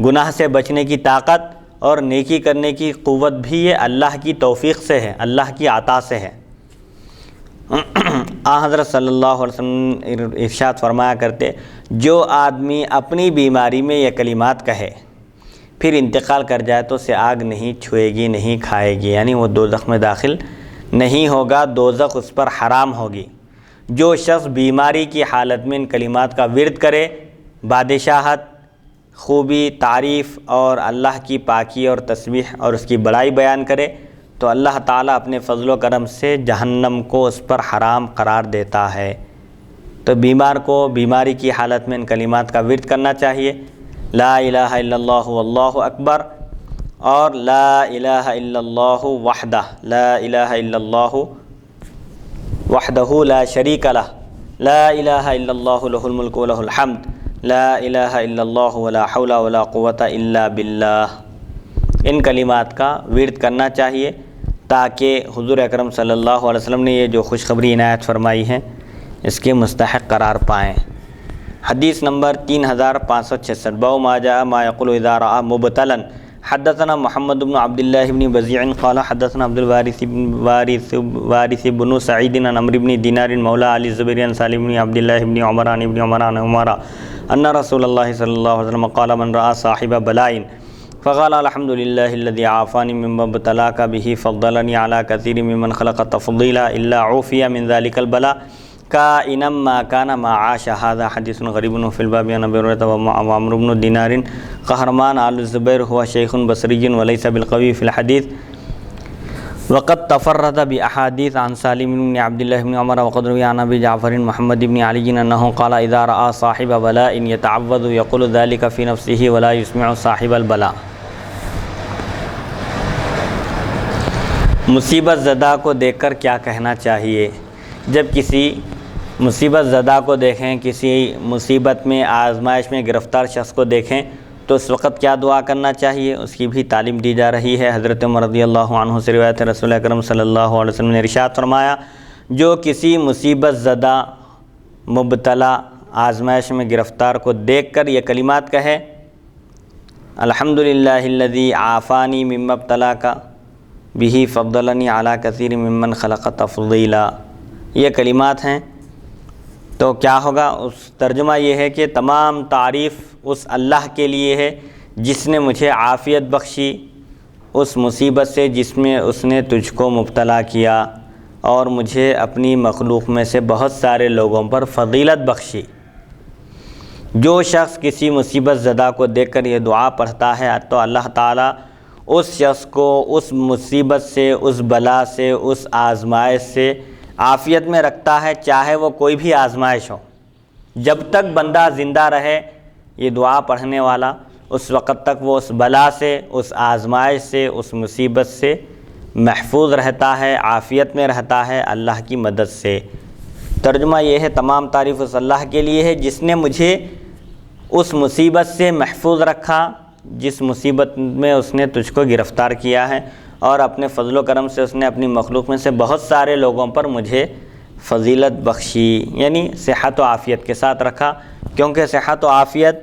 A: گناہ سے بچنے کی طاقت اور نیکی کرنے کی قوت بھی یہ اللہ کی توفیق سے ہے، اللہ کی عطا سے ہے۔ حضرت صلی اللہ علیہ وسلم ارشاد فرمایا کرتے، جو آدمی اپنی بیماری میں یہ کلمات کہے پھر انتقال کر جائے تو اسے آگ نہیں چھوئے گی، نہیں کھائے گی، یعنی وہ دوزخ میں داخل نہیں ہوگا، دوزخ اس پر حرام ہوگی۔ جو شخص بیماری کی حالت میں ان کلمات کا ورد کرے، بادشاہت، خوبی، تعریف اور اللہ کی پاکی اور تسبیح اور اس کی بڑائی بیان کرے، تو اللہ تعالیٰ اپنے فضل و کرم سے جہنم کو اس پر حرام قرار دیتا ہے۔ تو بیمار کو بیماری کی حالت میں ان کلمات کا ورد کرنا چاہیے، لا الہ الا اللہ واللہ اکبر اور لا الہ الا اللہ وحدہ، لا الہ الا اللہ وحدہ لا شریک لہ، لا الہ الا اللہ لہ الملک ولہ الحمد، لا الہ الا اللہ ولا حول ولا قوت الا باللہ۔ ان کلمات کا ورد کرنا چاہیے تاکہ حضور اکرم صلی اللہ علیہ وسلم نے یہ جو خوشخبری عنایت فرمائی ہے اس کے مستحق قرار پائیں۔ حدیث نمبر 3566، باب ما جاء ما يقول اذا راى مبتلا، حدثنا محمد بن عبد الله بن بزيع قال حدثنا عبد الوارث بن سعيد عن عمرو بن دينار مولى علي الزبير عن سالم بن عبد الله بن عمر عن ابن عمر عن عمر ان رسول الله صلى الله عليه وسلم قال من راى صاحب بلاء فقال الحمد لله الذي عافاني مما ابتلاك به فضلني على كثير ممن خلق تفضيلا الا عوفي من ذلك البلاء كائنا ما كان ما عاش هذا حديث غريب في الباب عن ابي هريره وعمرو بن دينار قهرمان آل الزبير هو شيخ بصري وليس بالقوي في الحديث وقد تفرد بأحاديث عن سالم بن عبد الله بن عمر وقد روي عن ابي جعفر محمد بن علي انه قال اذا راى صاحب بلاء يتعوذ يقول ذلك في نفسه ولا يسمع صاحب البلاء۔ مصیبت زدہ کو دیکھ کر کیا کہنا چاہیے؟ جب کسی مصیبت زدہ کو دیکھیں، کسی مصیبت میں، آزمائش میں گرفتار شخص کو دیکھیں تو اس وقت کیا دعا کرنا چاہیے، اس کی بھی تعلیم دی جا رہی ہے۔ حضرت عمر رضی اللہ عنہ سے روایت ہے، رسول اکرم صلی اللہ علیہ وسلم نے ارشاد فرمایا، جو کسی مصیبت زدہ، مبتلا، آزمائش میں گرفتار کو دیکھ کر یہ کلمات کہے، الحمدللہ الذی عافانی مما ابتلاک بہ فضلنی علی کثیر ممن خلق تفضیلا، یہ کلمات ہیں، تو کیا ہوگا؟ اس ترجمہ یہ ہے کہ تمام تعریف اس اللہ کے لیے ہے جس نے مجھے عافیت بخشی اس مصیبت سے جس میں اس نے تجھ کو مبتلا کیا اور مجھے اپنی مخلوق میں سے بہت سارے لوگوں پر فضیلت بخشی۔ جو شخص کسی مصیبت زدہ کو دیکھ کر یہ دعا پڑھتا ہے تو اللہ تعالیٰ اس شخص کو اس مصیبت سے، اس بلا سے، اس آزمائش سے عافیت میں رکھتا ہے، چاہے وہ کوئی بھی آزمائش ہو۔ جب تک بندہ زندہ رہے یہ دعا پڑھنے والا، اس وقت تک وہ اس بلا سے، اس آزمائش سے، اس مصیبت سے محفوظ رہتا ہے، عافیت میں رہتا ہے اللہ کی مدد سے۔ ترجمہ یہ ہے، تمام تعریف اس اللہ کے لیے ہے جس نے مجھے اس مصیبت سے محفوظ رکھا جس مصیبت میں اس نے تجھ کو گرفتار کیا ہے، اور اپنے فضل و کرم سے اس نے اپنی مخلوق میں سے بہت سارے لوگوں پر مجھے فضیلت بخشی، یعنی صحت و عافیت کے ساتھ رکھا، کیونکہ صحت و عافیت،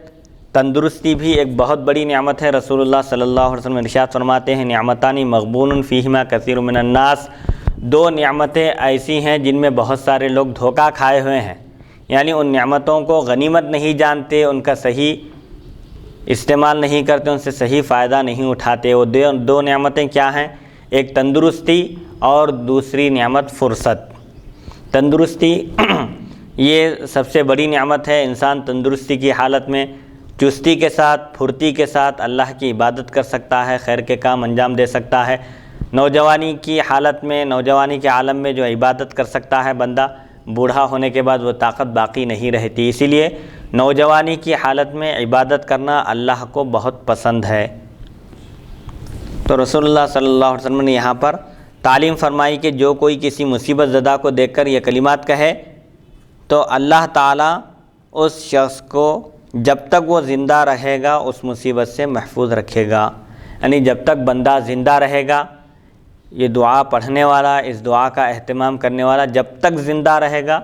A: تندرستی بھی ایک بہت بڑی نعمت ہے۔ رسول اللہ صلی اللہ علیہ وسلم ارشاد فرماتے ہیں، نعمتانی مغبون فیہما کثیر من الناس، دو نعمتیں ایسی ہیں جن میں بہت سارے لوگ دھوکہ کھائے ہوئے ہیں، یعنی ان نعمتوں کو غنیمت نہیں جانتے، ان کا صحیح استعمال نہیں کرتے، ان سے صحیح فائدہ نہیں اٹھاتے۔ وہ دو نعمتیں کیا ہیں؟ ایک تندرستی اور دوسری نعمت فرصت۔ تندرستی یہ سب سے بڑی نعمت ہے۔ انسان تندرستی کی حالت میں چستی کے ساتھ، پھرتی کے ساتھ اللہ کی عبادت کر سکتا ہے، خیر کے کام انجام دے سکتا ہے۔ نوجوانی کی حالت میں، نوجوانی کے عالم میں جو عبادت کر سکتا ہے بندہ، بوڑھا ہونے کے بعد وہ طاقت باقی نہیں رہتی، اسی لیے نوجوانی کی حالت میں عبادت کرنا اللہ کو بہت پسند ہے۔ تو رسول اللہ صلی اللہ علیہ وسلم نے یہاں پر تعلیم فرمائی کہ جو کوئی کسی مصیبت زدہ کو دیکھ کر یہ کلمات کہے تو اللہ تعالیٰ اس شخص کو جب تک وہ زندہ رہے گا اس مصیبت سے محفوظ رکھے گا، یعنی جب تک بندہ زندہ رہے گا، یہ دعا پڑھنے والا، اس دعا کا اہتمام کرنے والا جب تک زندہ رہے گا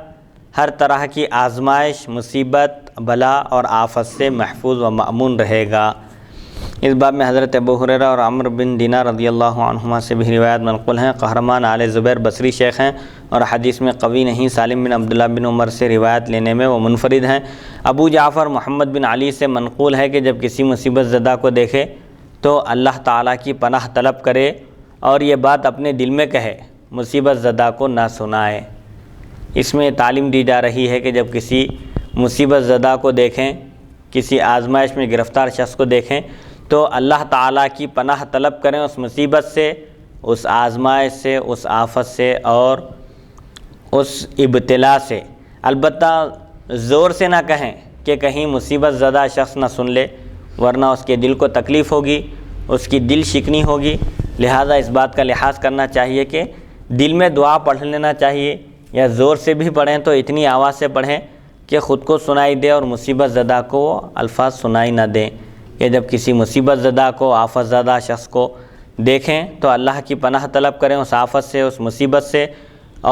A: ہر طرح کی آزمائش، مصیبت، بلا اور آفت سے محفوظ و مأمون رہے گا۔ اس باب میں حضرت ابو ہریرہ اور عمرو بن دینار رضی اللہ عنہما سے بھی روایت منقول ہیں۔ قہرمان آل زبیر بصری شیخ ہیں اور حدیث میں قوی نہیں، سالم بن عبداللہ بن عمر سے روایت لینے میں وہ منفرد ہیں۔ ابو جعفر محمد بن علی سے منقول ہے کہ جب کسی مصیبت زدہ کو دیکھے تو اللہ تعالیٰ کی پناہ طلب کرے اور یہ بات اپنے دل میں کہے، مصیبت زدہ کو نہ سنائے۔ اس میں تعلیم دی جا رہی ہے کہ جب کسی مصیبت زدہ کو دیکھیں، کسی آزمائش میں گرفتار شخص کو دیکھیں تو اللہ تعالیٰ کی پناہ طلب کریں اس مصیبت سے، اس آزمائش سے، اس آفت سے اور اس ابتلا سے۔ البتہ زور سے نہ کہیں کہ کہیں مصیبت زدہ شخص نہ سن لے، ورنہ اس کے دل کو تکلیف ہوگی، اس کی دل شکنی ہوگی۔ لہٰذا اس بات کا لحاظ کرنا چاہیے کہ دل میں دعا پڑھ لینا چاہیے، یا زور سے بھی پڑھیں تو اتنی آواز سے پڑھیں کہ خود کو سنائی دے اور مصیبت زدہ کو الفاظ سنائی نہ دیں۔ کہ جب کسی مصیبت زدہ کو، آفت زدہ شخص کو دیکھیں تو اللہ کی پناہ طلب کریں اس آفت سے، اس مصیبت سے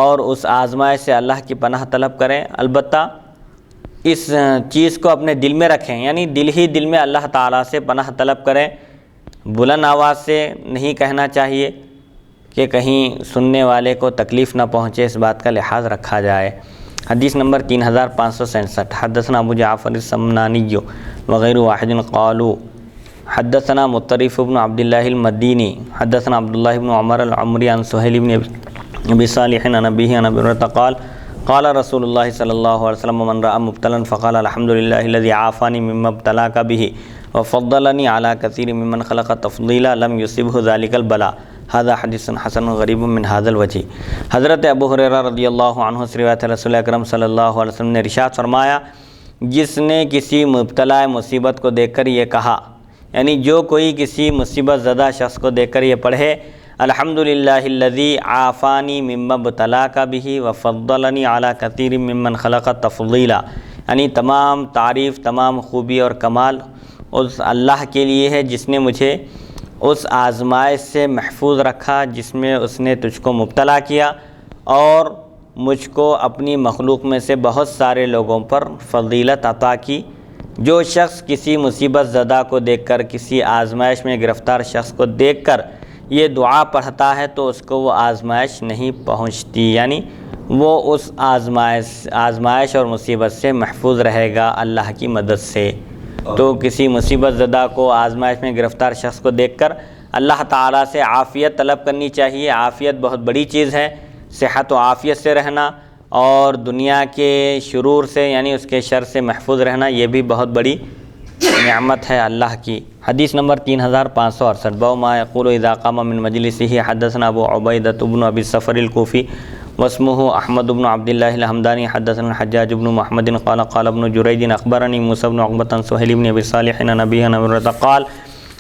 A: اور اس آزمائش سے اللہ کی پناہ طلب کریں۔ البتہ اس چیز کو اپنے دل میں رکھیں، یعنی دل ہی دل میں اللہ تعالیٰ سے پناہ طلب کریں، بلند آواز سے نہیں کہنا چاہیے کہ کہیں سننے والے کو تکلیف نہ پہنچے، اس بات کا لحاظ رکھا جائے۔ حدیث نمبر 3567، حدثنا ابو جعفر السمنانی وغیر واحد قالوا حدثنا مطرف بن عبد الله المديني حدثنا عبد الله بن عمر العمري عن سهيل بن ابي صالح عن ابيه عن ابي هريره قال قال رسول الله صلى الله عليه وسلم من راى مبتلا فقال الحمد لله الذي عافاني مما ابتلاك به وفضلني على كثير ممن خلق تفضيلا لم يصبه ذلك البلاء هذا حدیث حسن غریب من هذا الوجه۔ حضرت ابو ہریرہ رضی اللہ عنہ سے روایت ہے، رسول اکرم صلی اللہ علیہ وسلم نے ارشاد فرمایا، جس نے کسی مبتلا مصیبت کو دیکھ کر یہ کہا، یعنی جو کوئی کسی مصیبت زدہ شخص کو دیکھ کر یہ پڑھے، الحمدللہ الذی عافانی مما ابتلاک بہ وفضلنی علی کثیر ممن خلق تفضیلا، یعنی تمام تعریف، تمام خوبی اور کمال اس اللہ کے لیے ہے جس نے مجھے اس آزمائش سے محفوظ رکھا جس میں اس نے تجھ کو مبتلا کیا اور مجھ کو اپنی مخلوق میں سے بہت سارے لوگوں پر فضیلت عطا کی۔ جو شخص کسی مصیبت زدہ کو دیکھ کر، کسی آزمائش میں گرفتار شخص کو دیکھ کر یہ دعا پڑھتا ہے تو اس کو وہ آزمائش نہیں پہنچتی، یعنی وہ اس آزمائش اور مصیبت سے محفوظ رہے گا اللہ کی مدد سے۔ تو کسی مصیبت زدہ کو، آزمائش میں گرفتار شخص کو دیکھ کر اللہ تعالیٰ سے عافیت طلب کرنی چاہیے۔ عافیت بہت بڑی چیز ہے، صحت و عافیت سے رہنا اور دنیا کے شرور سے یعنی اس کے شر سے محفوظ رہنا یہ بھی بہت بڑی نعمت ہے اللہ کی۔ حدیث نمبر 3568 باب ما یقول اذا قام من مجلسه حدثنا ابو عبیدۃ بن ابی الصفر الکوفی واسمه احمد بن عبد الله الحمدانی حدثنا الحجاج بن محمد قال ابن جریج اخبرني موسى بن عقبة عن سهيل بن ابي صالح عن ابي هريرة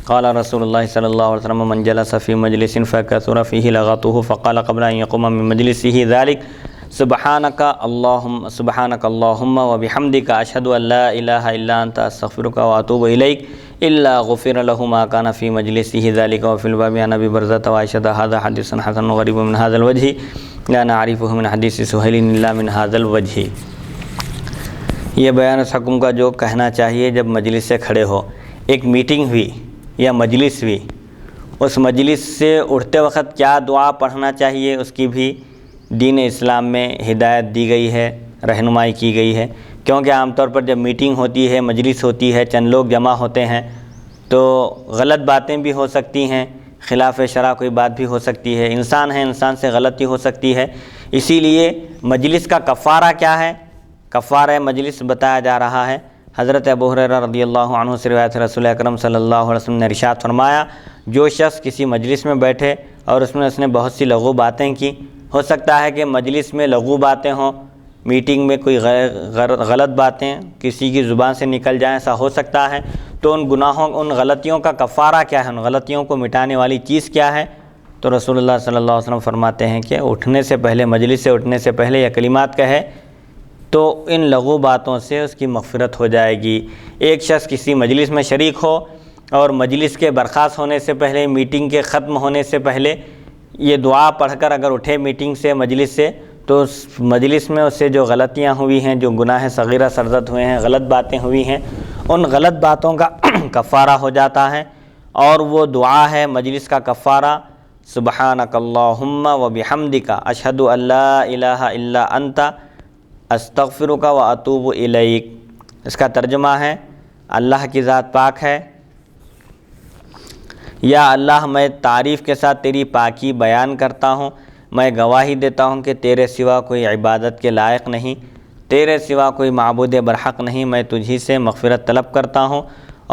A: قال رسول الله صلى الله عليه وسلم من جلس في مجلس فكثر فيه لغطه فقال قبل ان يقوم من مجلسه ذلك سبحانك اللهم وبحمدك اشهد ان لا اله الا انت استغفرك واتوب اليك الا غفر له ما كان في مجلسه ذلك۔ وفي الباب عن ابي برزة وعائشة هذا حديث حسن غريب من هذا الوجه لا نعرفه من حديث سهيل الا من هذا الوجه۔ یہ بیان اس حکم کا جو کہنا چاہیے جب مجلس سے کھڑے ہو، ایک میٹنگ ہوئی یا مجلس ہوئی، اس مجلس سے اٹھتے وقت کیا دعا پڑھنا چاہیے اس کی بھی دین اسلام میں ہدایت دی گئی ہے، رہنمائی کی گئی ہے۔ کیونکہ عام طور پر جب میٹنگ ہوتی ہے، مجلس ہوتی ہے، چند لوگ جمع ہوتے ہیں تو غلط باتیں بھی ہو سکتی ہیں، خلاف شرع کوئی بات بھی ہو سکتی ہے، انسان ہے، انسان سے غلطی ہو سکتی ہے۔ اسی لیے مجلس کا کفارہ کیا ہے؟ کفارہ مجلس بتایا جا رہا ہے۔ حضرت ابو ہریرہ رضی اللہ عنہ سے روایت رسول اکرم صلی اللہ علیہ وسلم نے ارشاد فرمایا، جو شخص کسی مجلس میں بیٹھے اور اس نے بہت سی لغو باتیں کی، ہو سکتا ہے کہ مجلس میں لغو باتیں ہوں، میٹنگ میں کوئی غلط باتیں کسی کی زبان سے نکل جائیں، ایسا ہو سکتا ہے، تو ان گناہوں ان غلطیوں کا کفارہ کیا ہے، ان غلطیوں کو مٹانے والی چیز کیا ہے؟ تو رسول اللہ صلی اللہ علیہ وسلم فرماتے ہیں کہ اٹھنے سے پہلے، مجلس سے اٹھنے سے پہلے یہ کلمات کہے تو ان لغو باتوں سے اس کی مغفرت ہو جائے گی۔ ایک شخص کسی مجلس میں شریک ہو اور مجلس کے برخاست ہونے سے پہلے، میٹنگ کے ختم ہونے سے پہلے یہ دعا پڑھ کر اگر اٹھے میٹنگ سے، مجلس سے، تو اس مجلس میں اس سے جو غلطیاں ہوئی ہیں، جو گناہ صغیرہ سرزد ہوئے ہیں، غلط باتیں ہوئی ہیں، ان غلط باتوں کا کفارہ ہو جاتا ہے۔ اور وہ دعا ہے مجلس کا کفارہ، سبحانک اللہم وبحمدک اشہد ان لا الہ الا انت استغفرک واتوب الیک۔ اس کا ترجمہ ہے، اللہ کی ذات پاک ہے، یا اللہ میں تعریف کے ساتھ تیری پاکی بیان کرتا ہوں، میں گواہی دیتا ہوں کہ تیرے سوا کوئی عبادت کے لائق نہیں، تیرے سوا کوئی معبود برحق نہیں، میں تجھی سے مغفرت طلب کرتا ہوں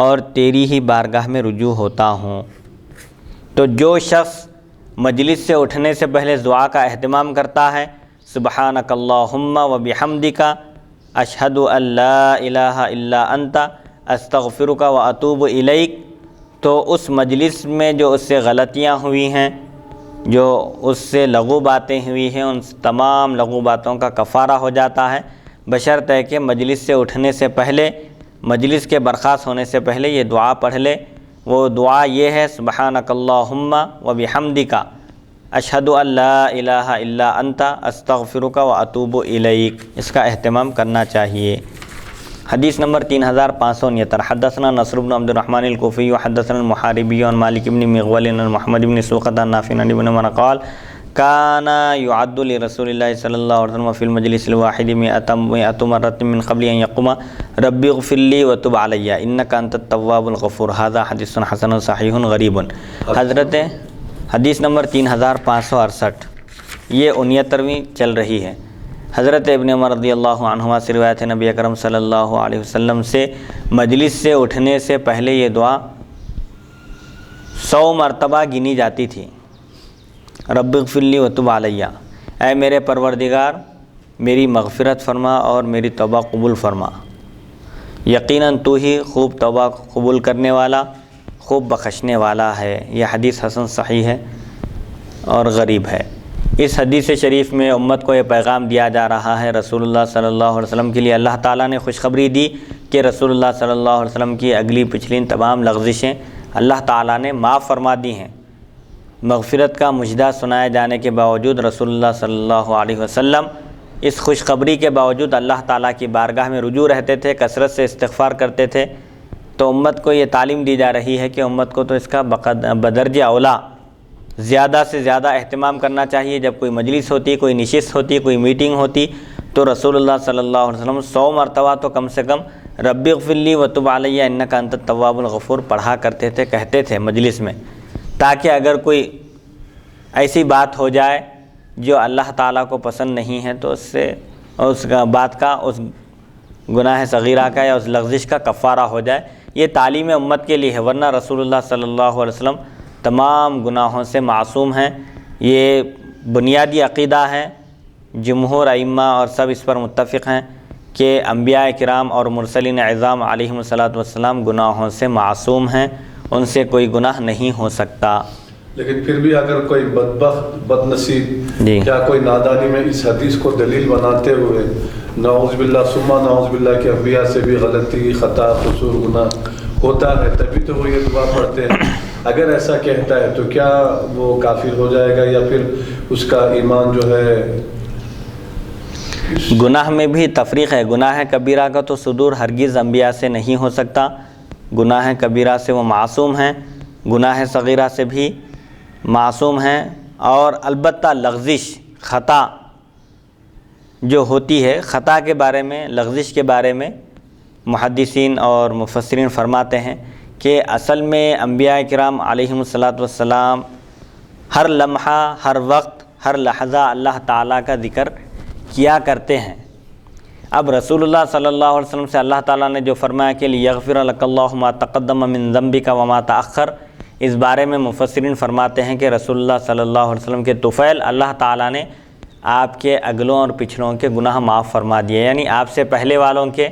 A: اور تیری ہی بارگاہ میں رجوع ہوتا ہوں۔ تو جو شخص مجلس سے اٹھنے سے پہلے دعا کا اہتمام کرتا ہے، سبحانک اللہم وبحمدک اشہد ان لا الہ الا انت استغفرک واتوب الیک، تو اس مجلس میں جو اس سے غلطیاں ہوئی ہیں، جو اس سے لغو باتیں ہوئی ہیں، ان تمام لغو باتوں کا کفارہ ہو جاتا ہے، بشرطے کہ مجلس سے اٹھنے سے پہلے، مجلس کے برخاست ہونے سے پہلے یہ دعا پڑھ لے۔ وہ دعا یہ ہے، سبحانک اللہم وبحمدک اشہد ان لا الہ الا انت استغفرک واتوب الیک۔ اس کا اہتمام کرنا چاہیے۔ حدیث نمبر 3569 حدثنا نصر بن عبد الرحمن الکوفی وحدثنا المحاربی عن مالک بن مغول عن محمد بن سوقة عن نافع عن ابن عمر قال كان يعد لرسول الله صلى الله عليه وسلم في المجلس الواحد 100 مرة من قبل أن يقوم رب اغفر لي وتب علي إنك أنت التواب الغفور۔ هذا حدیث حسن صحیح غریب۔ حضرت حدیث نمبر 3568 یہ 69ویں چل رہی ہے۔ حضرت ابن عمر رضی اللہ عنہما سے روایت ہے، نبی اکرم صلی اللہ علیہ وسلم سے مجلس سے اٹھنے سے پہلے یہ دعا 100 مرتبہ گنی جاتی تھی۔ رب اغفر لی وتب علی، اے میرے پروردگار میری مغفرت فرما اور میری توبہ قبول فرما، یقیناً تو ہی خوب توبہ قبول کرنے والا، خوب بخشنے والا ہے۔ یہ حدیث حسن صحیح ہے اور غریب ہے۔ اس حدیث شریف میں امت کو یہ پیغام دیا جا رہا ہے، رسول اللہ صلی اللہ علیہ وسلم کے لیے اللہ تعالیٰ نے خوشخبری دی کہ رسول اللہ صلی اللہ علیہ وسلم کی اگلی پچھلی تمام لغزشیں اللہ تعالیٰ نے معاف فرما دی ہیں۔ مغفرت کا مجدہ سنائے جانے کے باوجود رسول اللہ صلی اللہ علیہ وسلم اس خوشخبری کے باوجود اللہ تعالیٰ کی بارگاہ میں رجوع رہتے تھے، کثرت سے استغفار کرتے تھے۔ تو امت کو یہ تعلیم دی جا رہی ہے کہ امت کو تو اس کا بدرجہ اولا زیادہ سے زیادہ اہتمام کرنا چاہیے۔ جب کوئی مجلس ہوتی، کوئی نشست ہوتی، کوئی میٹنگ ہوتی، تو رسول اللہ صلی اللہ علیہ وسلم 100 مرتبہ تو کم سے کم رب اغفر لی وتب علی انک انت التواب الغفور پڑھا کرتے تھے، کہتے تھے مجلس میں، تاکہ اگر کوئی ایسی بات ہو جائے جو اللہ تعالیٰ کو پسند نہیں ہے تو اس سے اس بات کا، اس گناہ صغیرہ کا یا اس لغزش کا کفارہ ہو جائے۔ یہ تعلیم امت کے لیے ہے، ورنہ رسول اللہ صلی اللہ علیہ وسلم تمام گناہوں سے معصوم ہیں۔ یہ بنیادی عقیدہ ہے، جمہور ائمہ اور سب اس پر متفق ہیں کہ انبیاء کرام اور مرسلین اعظام علیہم الصلاۃ والسلام گناہوں سے معصوم ہیں، ان سے کوئی گناہ نہیں ہو سکتا۔
B: لیکن پھر بھی اگر کوئی بدبخت، بد نصیب
A: جی
B: یا کوئی نادانی میں اس حدیث کو دلیل بناتے ہوئے نعوذ باللہ ثم نعوذ باللہ کہ انبیاء سے بھی غلطی، خطا، قصور، گناہ ہوتا ہے، تبھی تو وہ یہ دعا پڑھتے ہیں، اگر ایسا کہتا ہے تو کیا وہ کافر ہو جائے گا، یا پھر اس کا ایمان جو ہے؟
A: گناہ میں بھی تفریق ہے۔ گناہ کبیرہ کا تو صدور ہرگز انبیاء سے نہیں ہو سکتا، گناہ کبیرہ سے وہ معصوم ہیں، گناہ صغیرہ سے بھی معصوم ہیں، اور البتہ لغزش، خطا جو ہوتی ہے، خطا کے بارے میں، لغزش کے بارے میں محدثین اور مفسرین فرماتے ہیں کہ اصل میں انبیاء کرام علیہم الصلاۃ والسلام ہر لمحہ، ہر وقت، ہر لحظہ اللہ تعالیٰ کا ذکر کیا کرتے ہیں۔ اب رسول اللہ صلی اللہ علیہ وسلم سے اللہ تعالیٰ نے جو فرمایا کہ لِیَغْفِرَ لَكَ اللَّهُ مَا تَقَدَّمَ مِن ذَنبِكَ وَمَا تَأَخَّرَ، اس بارے میں مفسرین فرماتے ہیں کہ رسول اللہ صلی اللہ علیہ وسلم کے طفیل اللہ تعالیٰ نے آپ کے اگلوں اور پچھلوں کے گناہ معاف فرما دیے، یعنی آپ سے پہلے والوں کے۔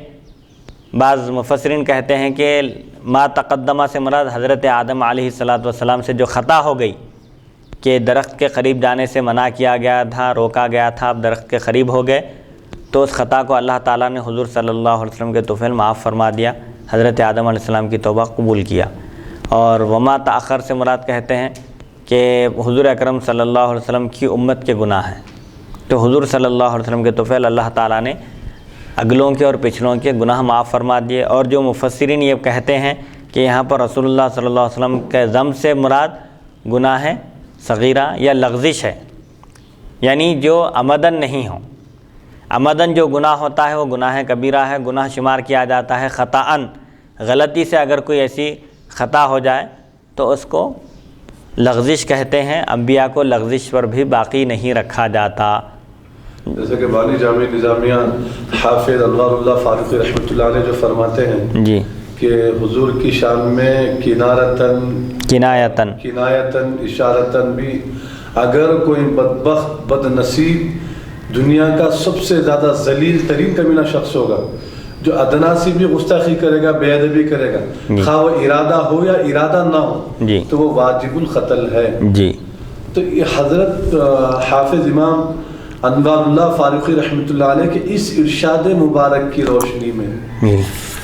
A: بعض مفسرین کہتے ہیں کہ ما تقدمہ سے مراد حضرت آدم علیہ السلام سے جو خطا ہو گئی کہ درخت کے قریب جانے سے منع کیا گیا تھا، روکا گیا تھا، اب درخت کے قریب ہو گئے، تو اس خطا کو اللہ تعالیٰ نے حضور صلی اللہ علیہ وسلم کے طفیل معاف فرما دیا، حضرت آدم علیہ السلام کی توبہ قبول کیا۔ اور وما تأخر سے مراد کہتے ہیں کہ حضور اکرم صلی اللہ علیہ وسلم کی امت کے گناہ ہیں، تو حضور صلی اللہ علیہ وسلم کے طفیل اللہ تعالیٰ نے اگلوں کے اور پچھلوں کے گناہ معاف فرما دیے۔ اور جو مفسرین یہ کہتے ہیں کہ یہاں پر رسول اللہ صلی اللہ علیہ وسلم کے ذنب سے مراد گناہ صغیرہ یا لغزش ہے، یعنی جو عمدن نہیں ہو۔ عمدن جو گناہ ہوتا ہے وہ گناہ کبیرہ ہے، گناہ شمار کیا جاتا ہے۔ خطاً، غلطی سے اگر کوئی ایسی خطا ہو جائے تو اس کو لغزش کہتے ہیں۔ انبیاء کو لغزش پر بھی باقی نہیں رکھا جاتا۔
B: جیسے کہ بانی جامع نظامیہ حافظ اللہ فاروقی رحمۃ اللہ علیہ جو فرماتے ہیں
A: جی
B: کہ حضور کی شان میں
A: کنایتاً
B: اشارتاً بھی اگر کوئی بدبخت، بد نصیب، دنیا کا سب سے زیادہ ذلیل ترین کمینہ شخص ہوگا، جو ادنا سی بھی گستاخی کرے گا، بے ادبی کرے گا، خواہ وہ ارادہ ہو یا ارادہ نہ ہو، تو وہ واجب القتل ہے۔
A: جی
B: تو یہ حضرت حافظ امام انوار اللہ فاروقی رحمۃ اللہ علیہ کے اس ارشاد مبارک کی روشنی میں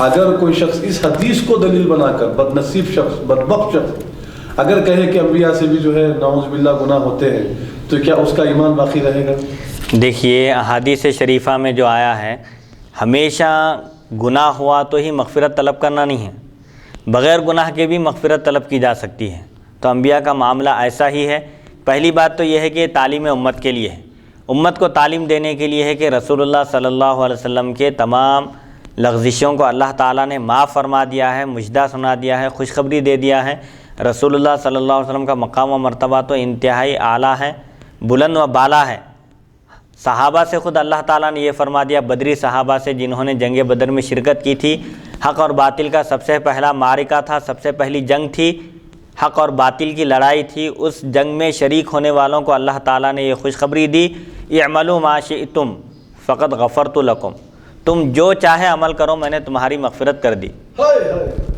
B: اگر کوئی شخص اس حدیث کو دلیل بنا کر بد نصیب شخص، بدبخت شخص اگر کہے کہ انبیاء سے بھی جو ہے نعوذ باللہ گناہ ہوتے ہیں، تو کیا اس کا ایمان باقی رہے گا؟
A: دیکھیے احادیث شریفہ میں جو آیا ہے، ہمیشہ گناہ ہوا تو ہی مغفرت طلب کرنا نہیں ہے، بغیر گناہ کے بھی مغفرت طلب کی جا سکتی ہے۔ تو انبیاء کا معاملہ ایسا ہی ہے۔ پہلی بات تو یہ ہے کہ یہ تعلیم امت کے لیے ہے، امت کو تعلیم دینے کے لیے ہے کہ رسول اللہ صلی اللہ علیہ وسلم کے تمام لغزشوں کو اللہ تعالیٰ نے معاف فرما دیا ہے، مجدہ سنا دیا ہے، خوشخبری دے دیا ہے۔ رسول اللہ صلی اللہ علیہ وسلم کا مقام و مرتبہ تو انتہائی اعلیٰ ہے، بلند و بالا ہے۔ صحابہ سے خود اللہ تعالیٰ نے یہ فرما دیا، بدری صحابہ سے جنہوں نے جنگ بدر میں شرکت کی تھی، حق اور باطل کا سب سے پہلا معرکہ تھا، سب سے پہلی جنگ تھی، حق اور باطل کی لڑائی تھی، اس جنگ میں شریک ہونے والوں کو اللہ تعالیٰ نے یہ خوشخبری دی، اعملوا ما شئتم فقد غفرت لکم، تم جو چاہے عمل کرو، میں نے تمہاری مغفرت کر دی۔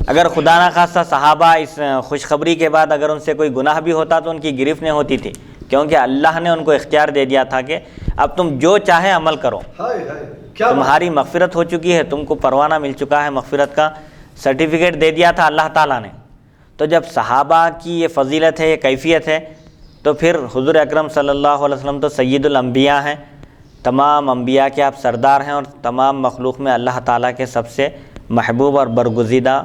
A: اگر خدا نہ خواستہ صحابہ اس خوشخبری کے بعد اگر ان سے کوئی گناہ بھی ہوتا تو ان کی گرفت نہیں ہوتی تھی، کیونکہ اللہ نے ان کو اختیار دے دیا تھا کہ اب تم جو چاہے عمل کرو، تمہاری مغفرت ہو چکی ہے، تم کو پروانہ مل چکا ہے، مغفرت کا سرٹیفکیٹ دے دیا تھا اللہ تعالیٰ نے۔ تو جب صحابہ کی یہ فضیلت ہے، یہ کیفیت ہے، تو پھر حضور اکرم صلی اللہ علیہ وسلم تو سید الانبیاء ہیں، تمام انبیاء کے آپ سردار ہیں، اور تمام مخلوق میں اللہ تعالیٰ کے سب سے محبوب اور برگزیدہ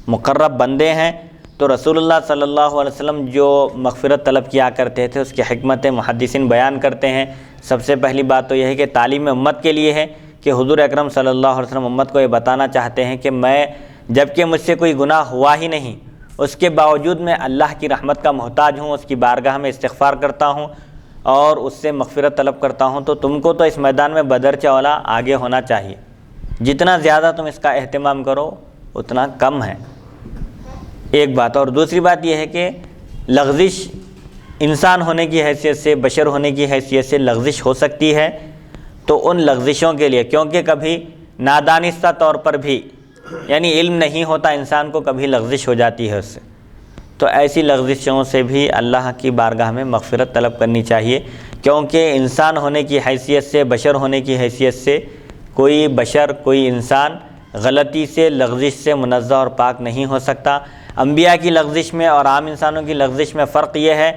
A: مقرب بندے ہیں۔ تو رسول اللہ صلی اللہ علیہ وسلم جو مغفرت طلب کیا کرتے تھے، اس کی حکمت محدثین بیان کرتے ہیں۔ سب سے پہلی بات تو یہ ہے کہ تعلیم امت کے لیے ہے کہ حضور اکرم صلی اللہ علیہ وسلم امت کو یہ بتانا چاہتے ہیں کہ میں جب کہ مجھ سے کوئی گناہ ہوا ہی نہیں، اس کے باوجود میں اللہ کی رحمت کا محتاج ہوں، اس کی بارگاہ میں استغفار کرتا ہوں، اور اس سے مغفرت طلب کرتا ہوں، تو تم کو تو اس میدان میں بدرجہ اولیٰ آگے ہونا چاہیے۔ جتنا زیادہ تم اس کا اہتمام کرو اتنا کم ہے، ایک بات۔ اور دوسری بات یہ ہے کہ لغزش انسان ہونے کی حیثیت سے، بشر ہونے کی حیثیت سے لغزش ہو سکتی ہے، تو ان لغزشوں کے لیے، کیونکہ کبھی نادانستہ طور پر بھی، یعنی علم نہیں ہوتا انسان کو، کبھی لغزش ہو جاتی ہے اس سے، تو ایسی لغزشوں سے بھی اللہ کی بارگاہ میں مغفرت طلب کرنی چاہیے، کیونکہ انسان ہونے کی حیثیت سے، بشر ہونے کی حیثیت سے کوئی بشر، کوئی انسان غلطی سے، لغزش سے منزہ اور پاک نہیں ہو سکتا۔ انبیاء کی لغزش میں اور عام انسانوں کی لغزش میں فرق یہ ہے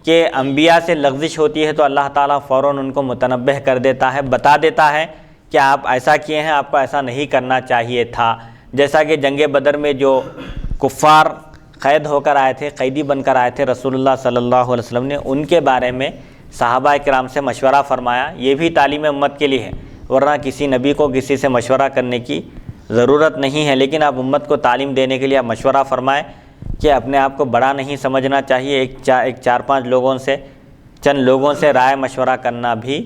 A: کہ انبیاء سے لغزش ہوتی ہے تو اللہ تعالیٰ فوراً ان کو متنبہ کر دیتا ہے، بتا دیتا ہے کہ آپ ایسا کیے ہیں، آپ کو ایسا نہیں کرنا چاہیے تھا۔ جیسا کہ جنگ بدر میں جو کفار قید ہو کر آئے تھے، قیدی بن کر آئے تھے رسول اللہ صلی اللہ علیہ وسلم نے ان کے بارے میں صحابہ کرام سے مشورہ فرمایا۔ یہ بھی تعلیم امت کے لیے ہے، ورنہ کسی نبی کو کسی سے مشورہ کرنے کی ضرورت نہیں ہے، لیکن آپ امت کو تعلیم دینے کے لیے آپ مشورہ فرمائیں کہ اپنے آپ کو بڑا نہیں سمجھنا چاہیے۔ ایک چار پانچ لوگوں سے، چند لوگوں سے رائے مشورہ کرنا بھی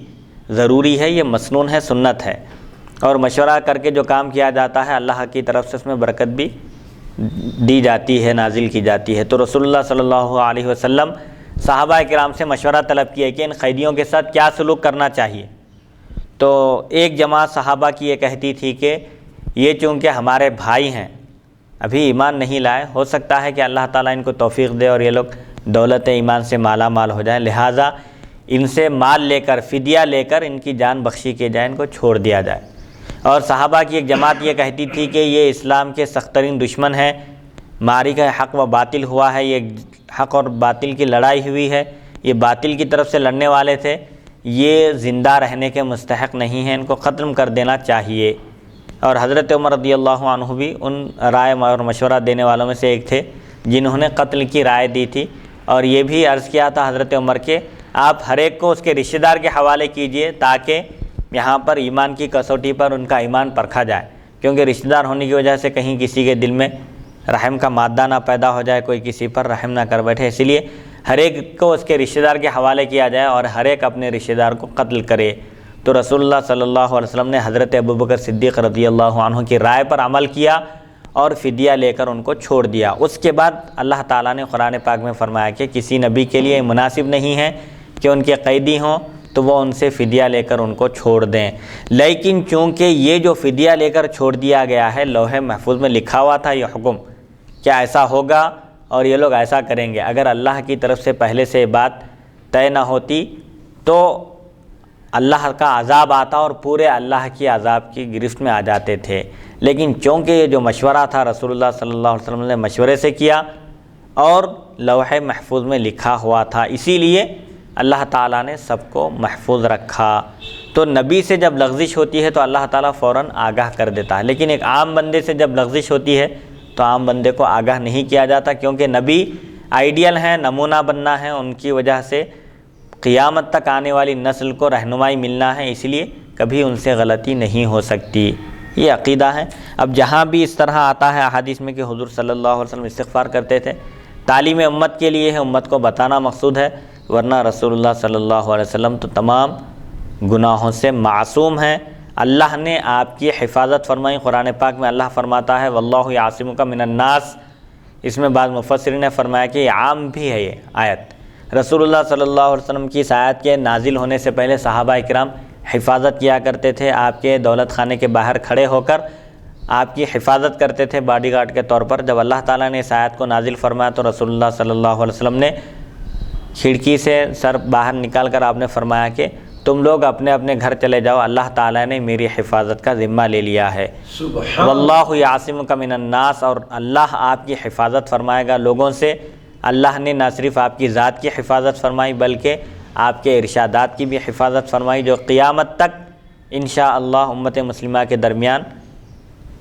A: ضروری ہے، یہ مسنون ہے، سنت ہے، اور مشورہ کر کے جو کام کیا جاتا ہے اللہ کی طرف سے اس میں برکت بھی دی جاتی ہے، نازل کی جاتی ہے۔ تو رسول اللہ صلی اللہ علیہ وسلم صحابہ کرام سے مشورہ طلب کیا کہ ان قیدیوں کے ساتھ کیا سلوک کرنا چاہیے۔ تو ایک جماعت صحابہ کی یہ کہتی تھی کہ یہ چونکہ ہمارے بھائی ہیں، ابھی ایمان نہیں لائے، ہو سکتا ہے کہ اللہ تعالیٰ ان کو توفیق دے اور یہ لوگ دولت ایمان سے مالا مال ہو جائیں، لہٰذا ان سے مال لے کر، فدیہ لے کر ان کی جان بخشی کی جائے، ان کو چھوڑ دیا جائے۔ اور صحابہ کی ایک جماعت یہ کہتی تھی کہ یہ اسلام کے سخت ترین دشمن ہیں، معرکہ حق و باطل ہوا ہے، یہ حق اور باطل کی لڑائی ہوئی ہے، یہ باطل کی طرف سے لڑنے والے تھے، یہ زندہ رہنے کے مستحق نہیں ہیں، ان کو ختم کر دینا چاہیے۔ اور حضرت عمر رضی اللہ عنہ بھی ان رائے اور مشورہ دینے والوں میں سے ایک تھے جنہوں نے قتل کی رائے دی تھی، اور یہ بھی عرض کیا تھا حضرت عمر کے آپ ہر ایک کو اس کے رشتہ دار کے حوالے کیجئے تاکہ یہاں پر ایمان کی کسوٹی پر ان کا ایمان پرکھا جائے، کیونکہ رشتہ دار ہونے کی وجہ سے کہیں کسی کے دل میں رحم کا مادہ نہ پیدا ہو جائے، کوئی کسی پر رحم نہ کر بیٹھے، اسی لیے ہر ایک کو اس کے رشتہ دار کے حوالے کیا جائے اور ہر ایک اپنے رشتہ دار کو قتل کرے۔ تو رسول اللہ صلی اللہ علیہ وسلم نے حضرت ابوبکر صدیق رضی اللہ عنہ کی رائے پر عمل کیا اور فدیہ لے کر ان کو چھوڑ دیا۔ اس کے بعد اللہ تعالیٰ نے قرآن پاک میں فرمایا کہ کسی نبی کے لیے مناسب نہیں ہے کہ ان کے قیدی ہوں تو وہ ان سے فدیہ لے کر ان کو چھوڑ دیں، لیکن چونکہ یہ جو فدیہ لے کر چھوڑ دیا گیا ہے لوح محفوظ میں لکھا ہوا تھا یہ حکم، کیا ایسا ہوگا اور یہ لوگ ایسا کریں گے، اگر اللہ کی طرف سے پہلے سے بات طے نہ ہوتی تو اللہ کا عذاب آتا اور پورے اللہ کی عذاب کی گرفت میں آ جاتے تھے، لیکن چونکہ یہ جو مشورہ تھا رسول اللہ صلی اللہ علیہ وسلم نے مشورے سے کیا اور لوح محفوظ میں لکھا ہوا تھا، اسی لیے اللہ تعالیٰ نے سب کو محفوظ رکھا۔ تو نبی سے جب لغزش ہوتی ہے تو اللہ تعالیٰ فوراً آگاہ کر دیتا ہے، لیکن ایک عام بندے سے جب لغزش ہوتی ہے تو عام بندے کو آگاہ نہیں کیا جاتا، کیونکہ نبی آئیڈیل ہیں، نمونہ بننا ہے، ان کی وجہ سے قیامت تک آنے والی نسل کو رہنمائی ملنا ہے، اس لیے کبھی ان سے غلطی نہیں ہو سکتی، یہ عقیدہ ہے۔ اب جہاں بھی اس طرح آتا ہے احادیث میں کہ حضور صلی اللہ علیہ وسلم استغفار کرتے تھے، تعلیم امت کے لیے ہے، امت کو بتانا مقصود ہے، ورنہ رسول اللہ صلی اللہ علیہ وسلم تو تمام گناہوں سے معصوم ہیں، اللہ نے آپ کی حفاظت فرمائی۔ قرآن پاک میں اللہ فرماتا ہے واللہ یعصمک من الناس، اس میں بعض مفسرین نے فرمایا کہ یہ عام بھی ہے، یہ آیت رسول اللہ صلی اللہ علیہ وسلم کی اس آیت کے نازل ہونے سے پہلے صحابہ کرام حفاظت کیا کرتے تھے، آپ کے دولت خانے کے باہر کھڑے ہو کر آپ کی حفاظت کرتے تھے باڈی گارڈ کے طور پر۔ جب اللہ تعالیٰ نے اس آیت کو نازل فرمایا تو رسول اللہ صلی اللہ علیہ وسلم نے کھڑکی سے سر باہر نکال کر آپ نے فرمایا کہ تم لوگ اپنے اپنے گھر چلے جاؤ، اللہ تعالیٰ نے میری حفاظت کا ذمہ لے لیا ہے، واللہ یعصمک من الناس، اور اللہ آپ کی حفاظت فرمائے گا لوگوں سے۔ اللہ نے نہ صرف آپ کی ذات کی حفاظت فرمائی بلکہ آپ کے ارشادات کی بھی حفاظت فرمائی، جو قیامت تک انشاءاللہ امت مسلمہ کے درمیان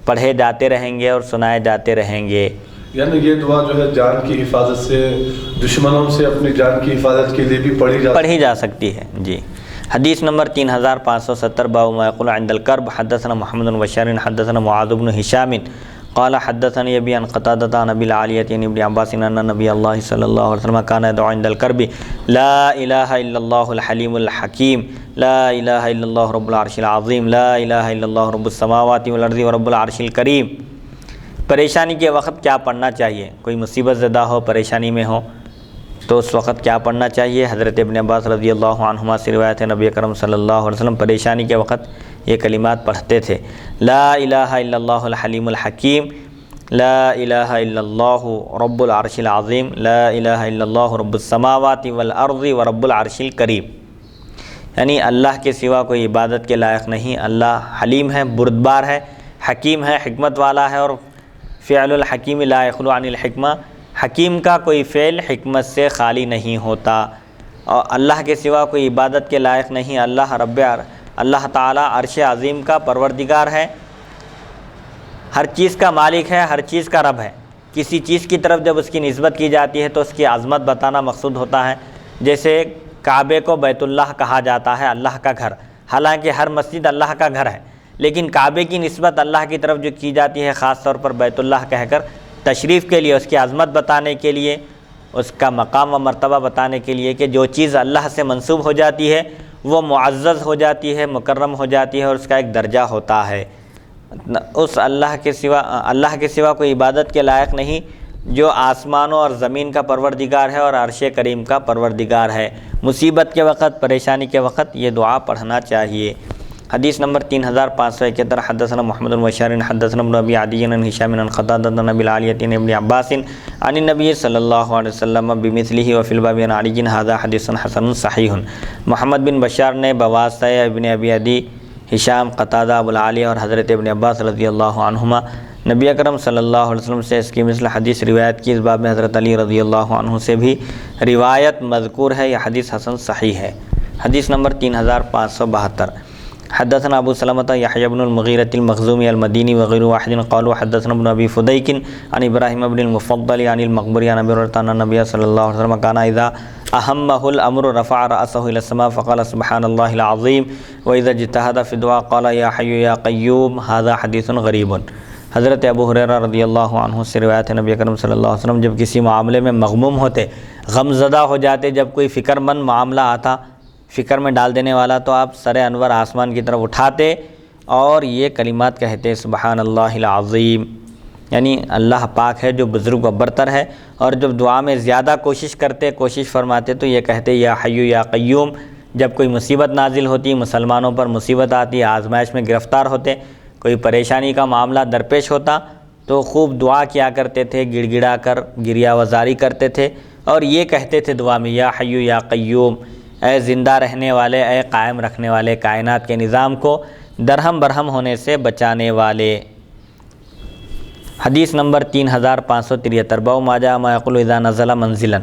A: پڑھے جاتے رہیں گے اور سنائے جاتے رہیں گے۔
B: یعنی یہ دعا جو ہے جان کی حفاظت سے، دشمنوں سے اپنی جان کی حفاظت کے لیے بھی پڑھی
A: جا سکتی ہے۔ جی حدیث نمبر 3570 باب ما یقول عند الکرب، حدثنا محمد بن بشار حدثنا معاذ بن ہشام قال حدثني ابي عن قتادة عن ابي العالية عن ابن عباس ان نبي الله صلى الله عليه وسلم كان يدعو عند الكرب لا اله الا الله الحليم الحكيم لا اله الا الله رب العرش العظيم لا اله الا الله رب السماوات والارض ورب العرش الكريم۔ پریشانی کے وقت کیا پڑھنا چاہیے؟ کوئی مصیبت زدہ ہو، پریشانی میں ہو تو اس وقت کیا پڑھنا چاہیے؟ حضرت ابن عباس رضی اللہ عنہما سے روایت ہے نبی اکرم صلی اللہ علیہ وسلم پریشانی کے وقت یہ کلمات پڑھتے تھے، لا الہ الا اللہ الحلیم الحکیم، لا الہ الا اللہ رب العرش العظیم، لا الہ الا اللہ رب السماوات والارض ورب العرش الکریم۔ یعنی اللہ کے سوا کوئی عبادت کے لائق نہیں، اللہ حلیم ہے، بردبار ہے، حکیم ہے، حکمت والا ہے، اور فعل الحکیم لا یخلو عن الحکمہ، حکیم کا کوئی فعل حکمت سے خالی نہیں ہوتا، اور اللہ کے سوا کوئی عبادت کے لائق نہیں۔ اللہ تعالیٰ عرش عظیم کا پروردگار ہے، ہر چیز کا مالک ہے، ہر چیز کا رب ہے۔ کسی چیز کی طرف جب اس کی نسبت کی جاتی ہے تو اس کی عظمت بتانا مقصود ہوتا ہے، جیسے کعبے کو بیت اللہ کہا جاتا ہے، اللہ کا گھر، حالانکہ ہر مسجد اللہ کا گھر ہے، لیکن کعبے کی نسبت اللہ کی طرف جو کی جاتی ہے خاص طور پر بیت اللہ کہہ کر تشریف کے لیے، اس کی عظمت بتانے کے لیے، اس کا مقام و مرتبہ بتانے کے لیے کہ جو چیز اللہ سے منسوب ہو جاتی ہے وہ معزز ہو جاتی ہے، مکرم ہو جاتی ہے، اور اس کا ایک درجہ ہوتا ہے۔ اس اللہ کے سوا کوئی عبادت کے لائق نہیں جو آسمانوں اور زمین کا پروردگار ہے اور عرش کریم کا پروردگار ہے۔ مصیبت کے وقت، پریشانی کے وقت یہ دعا پڑھنا چاہیے۔ حدیث نمبر 3571 حدثنا محمد بن بشار حدثنا ابن ابی عدی عن ہشام عن قتادہ عن ابی العالیۃ عن ابن عباس عن النبی صلی اللہ علیہ وسلم بمثلہ وفی الباب عن علی ھذا حدیث حسن صحیح۔ محمد بن بشار نے بواسطہ ابن ابی عدی، ہشام، قتادہ، ابو العالیہ اور حضرت ابن عباس رضی اللہ عنہما نبی اکرم صلی اللہ علیہ وسلم سے اس کی مثل حدیث روایت کی۔ اس باب میں حضرت علی رضی اللہ عنہ سے بھی روایت مذکور ہے، یہ حدیث حسن صحیح ہے۔ حدیث نمبر 3572 حدثنا ابو سلمۃ یحیی بن المغیرۃ المخزومی المدینی وغیر واحد قالوا حدثنا ابن ابی فدیک عن ابراہیم بن المفضل عن المقبری عن ابی ہریرہ ان النبی صلی اللہ علیہ وسلم کان اذا اہمہ الامر رفع رأسه الى السماء فقال سبحان اللہ العظیم واذا اجتہد فی الدعاء قال یا حی یا قیوم۔ ھذا حدیث غریب۔ حضرت ابو ہریرہ رضی اللہ عنہ سے روایت ہے نبی اکرم صلی اللہ علیہ وسلم جب کسی معاملے میں مغموم ہوتے، غم زدہ ہو جاتے، جب کوئی فکر مند معاملہ آتا، فکر میں ڈال دینے والا، تو آپ سر انور آسمان کی طرف اٹھاتے اور یہ کلمات کہتے سبحان اللہ العظیم، یعنی اللہ پاک ہے جو بزرگ و برتر ہے، اور جب دعا میں زیادہ کوشش فرماتے تو یہ کہتے یا حی یا قیوم۔ جب کوئی مصیبت نازل ہوتی، مسلمانوں پر مصیبت آتی، آزمائش میں گرفتار ہوتے، کوئی پریشانی کا معاملہ درپیش ہوتا تو خوب دعا کیا کرتے تھے، گڑ گڑا کر گریہ وزاری کرتے تھے، اور یہ کہتے تھے دعا میں یا حی یا قیوم، اے زندہ رہنے والے، اے قائم رکھنے والے، کائنات کے نظام کو درہم برہم ہونے سے بچانے والے۔ حدیث نمبر 3573 باب ما جاء ما يقول اذا نزل منزلا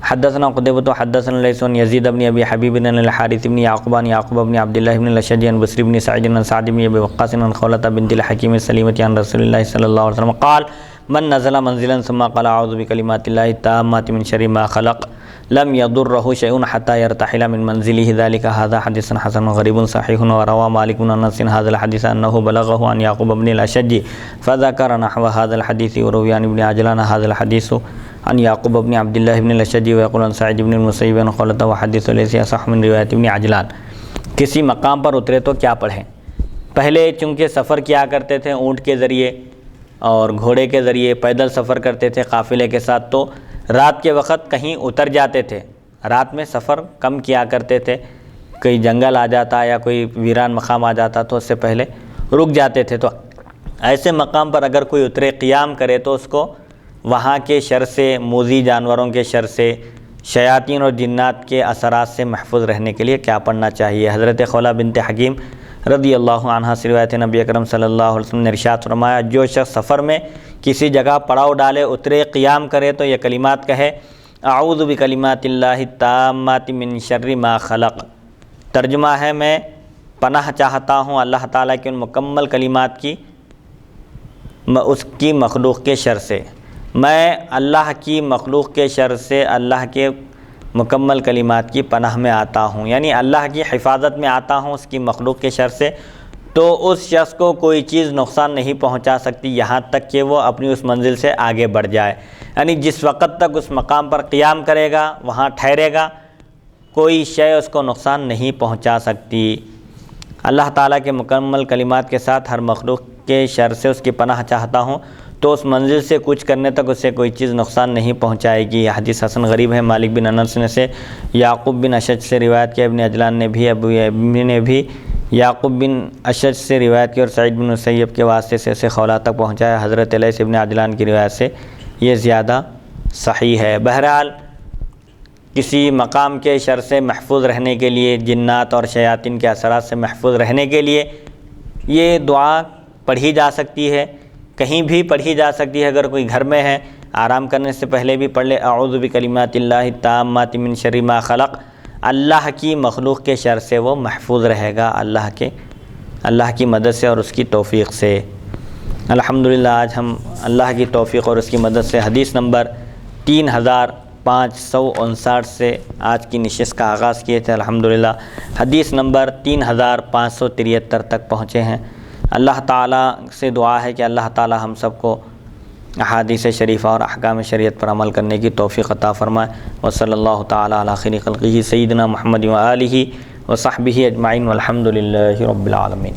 A: حدثنا قتيبة حدثنا ليث عن يزيد بن ابي حبيب بن الحارث بن يعقوب عن يعقوب بن عبد الله بن الاشج عن بصر بن سعيد عن سعد بن ابي وقاص عن خولة بنت الحكيم السليمة عن رسول الله صلى الله عليه وسلم قال من نزل منزلا ثم قال اعوذ بكلمات الله التامات من شر ما خلق لم يضره شيء حتى يرتحل من منزله ذلك هذا حديث حسن غريب صحيح وروى مالك بن انس هذا الحديث انه بلغه عن يعقوب بن الاشج فذكر نحو هذا الحديث وروي عن ابن عجلان هذا الحديث عن يعقوب بن عبد الله بن الاشج ويقول عن سعيد بن المسيب عن خولة وحديث ليس صح من روایت ابن عجلان۔ کسی مقام پر اترے تو کیا پڑھیں؟ پہلے چونکہ سفر کیا کرتے تھے اونٹ کے ذریعے اور گھوڑے کے ذریعے، پیدل سفر کرتے تھے قافلے کے ساتھ، تو رات کے وقت کہیں اتر جاتے تھے، رات میں سفر کم کیا کرتے تھے، کوئی جنگل آ جاتا یا کوئی ویران مقام آ جاتا تو اس سے پہلے رک جاتے تھے، تو ایسے مقام پر اگر کوئی اترے قیام کرے تو اس کو وہاں کے شر سے، موذی جانوروں کے شر سے، شیاطین اور جنات کے اثرات سے محفوظ رہنے کے لیے کیا پڑھنا چاہیے؟ حضرت خولہ بنت حکیم رضی اللہ عنہا سے روایت ہے نبی اکرم صلی اللہ علیہ وسلم نے ارشاد فرمایا جو شخص سفر میں کسی جگہ پڑاؤ ڈالے، اترے، قیام کرے تو یہ کلمات کہے اعوذ بکلمات اللہ التامات من شر ما خلق۔ ترجمہ ہے میں پناہ چاہتا ہوں اللہ تعالیٰ کے ان مکمل کلمات کی، اس کی مخلوق کے شر سے۔ میں اللہ کی مخلوق کے شر سے اللہ کے مکمل کلمات کی پناہ میں آتا ہوں، یعنی اللہ کی حفاظت میں آتا ہوں اس کی مخلوق کے شر سے، تو اس شخص کو کوئی چیز نقصان نہیں پہنچا سکتی یہاں تک کہ وہ اپنی اس منزل سے آگے بڑھ جائے. یعنی جس وقت تک اس مقام پر قیام کرے گا، وہاں ٹھہرے گا، کوئی شے اس کو نقصان نہیں پہنچا سکتی. اللہ تعالیٰ کے مکمل کلمات کے ساتھ ہر مخلوق کے شر سے اس کی پناہ چاہتا ہوں، تو اس منزل سے کچھ کرنے تک اسے کوئی چیز نقصان نہیں پہنچائے گی. یہ حدیث حسن غریب ہے. مالک بن انس نے سے یعقوب بن اشج سے روایت کیا، ابن عجلان نے بھی، ابو نے بھی یعقوب بن اشج سے روایت کی اور سعید بن مسیب کے واسطے سے اسے خولہ تک پہنچایا. حضرت لیث ابن عجلان کی روایت سے یہ زیادہ صحیح ہے. بہرحال کسی مقام کے شر سے محفوظ رہنے کے لیے، جنات اور شیاطین کے اثرات سے محفوظ رہنے کے لیے یہ دعا پڑھی جا سکتی ہے، کہیں بھی پڑھی جا سکتی ہے. اگر کوئی گھر میں ہے، آرام کرنے سے پہلے بھی پڑھ لے. اعوذ بکلمات اللہ التامات من شر ما خلق. اللہ کی مخلوق کے شر سے وہ محفوظ رہے گا اللہ کی مدد سے اور اس کی توفیق سے. الحمدللہ آج ہم اللہ کی توفیق اور اس کی مدد سے حدیث نمبر 3559 سے آج کی نشست کا آغاز کیے تھے. الحمدللہ حدیث نمبر 3573 تک پہنچے ہیں. اللہ تعالیٰ سے دعا ہے کہ اللہ تعالیٰ ہم سب کو احادیث شریفہ اور احکام شریعت پر عمل کرنے کی توفیق عطا فرمائے. وصلی اللہ تعالیٰ علی خیر خلقہ سیدنا محمد و آلہ و صحبہ اجمعین والحمد للہ رب العالمین.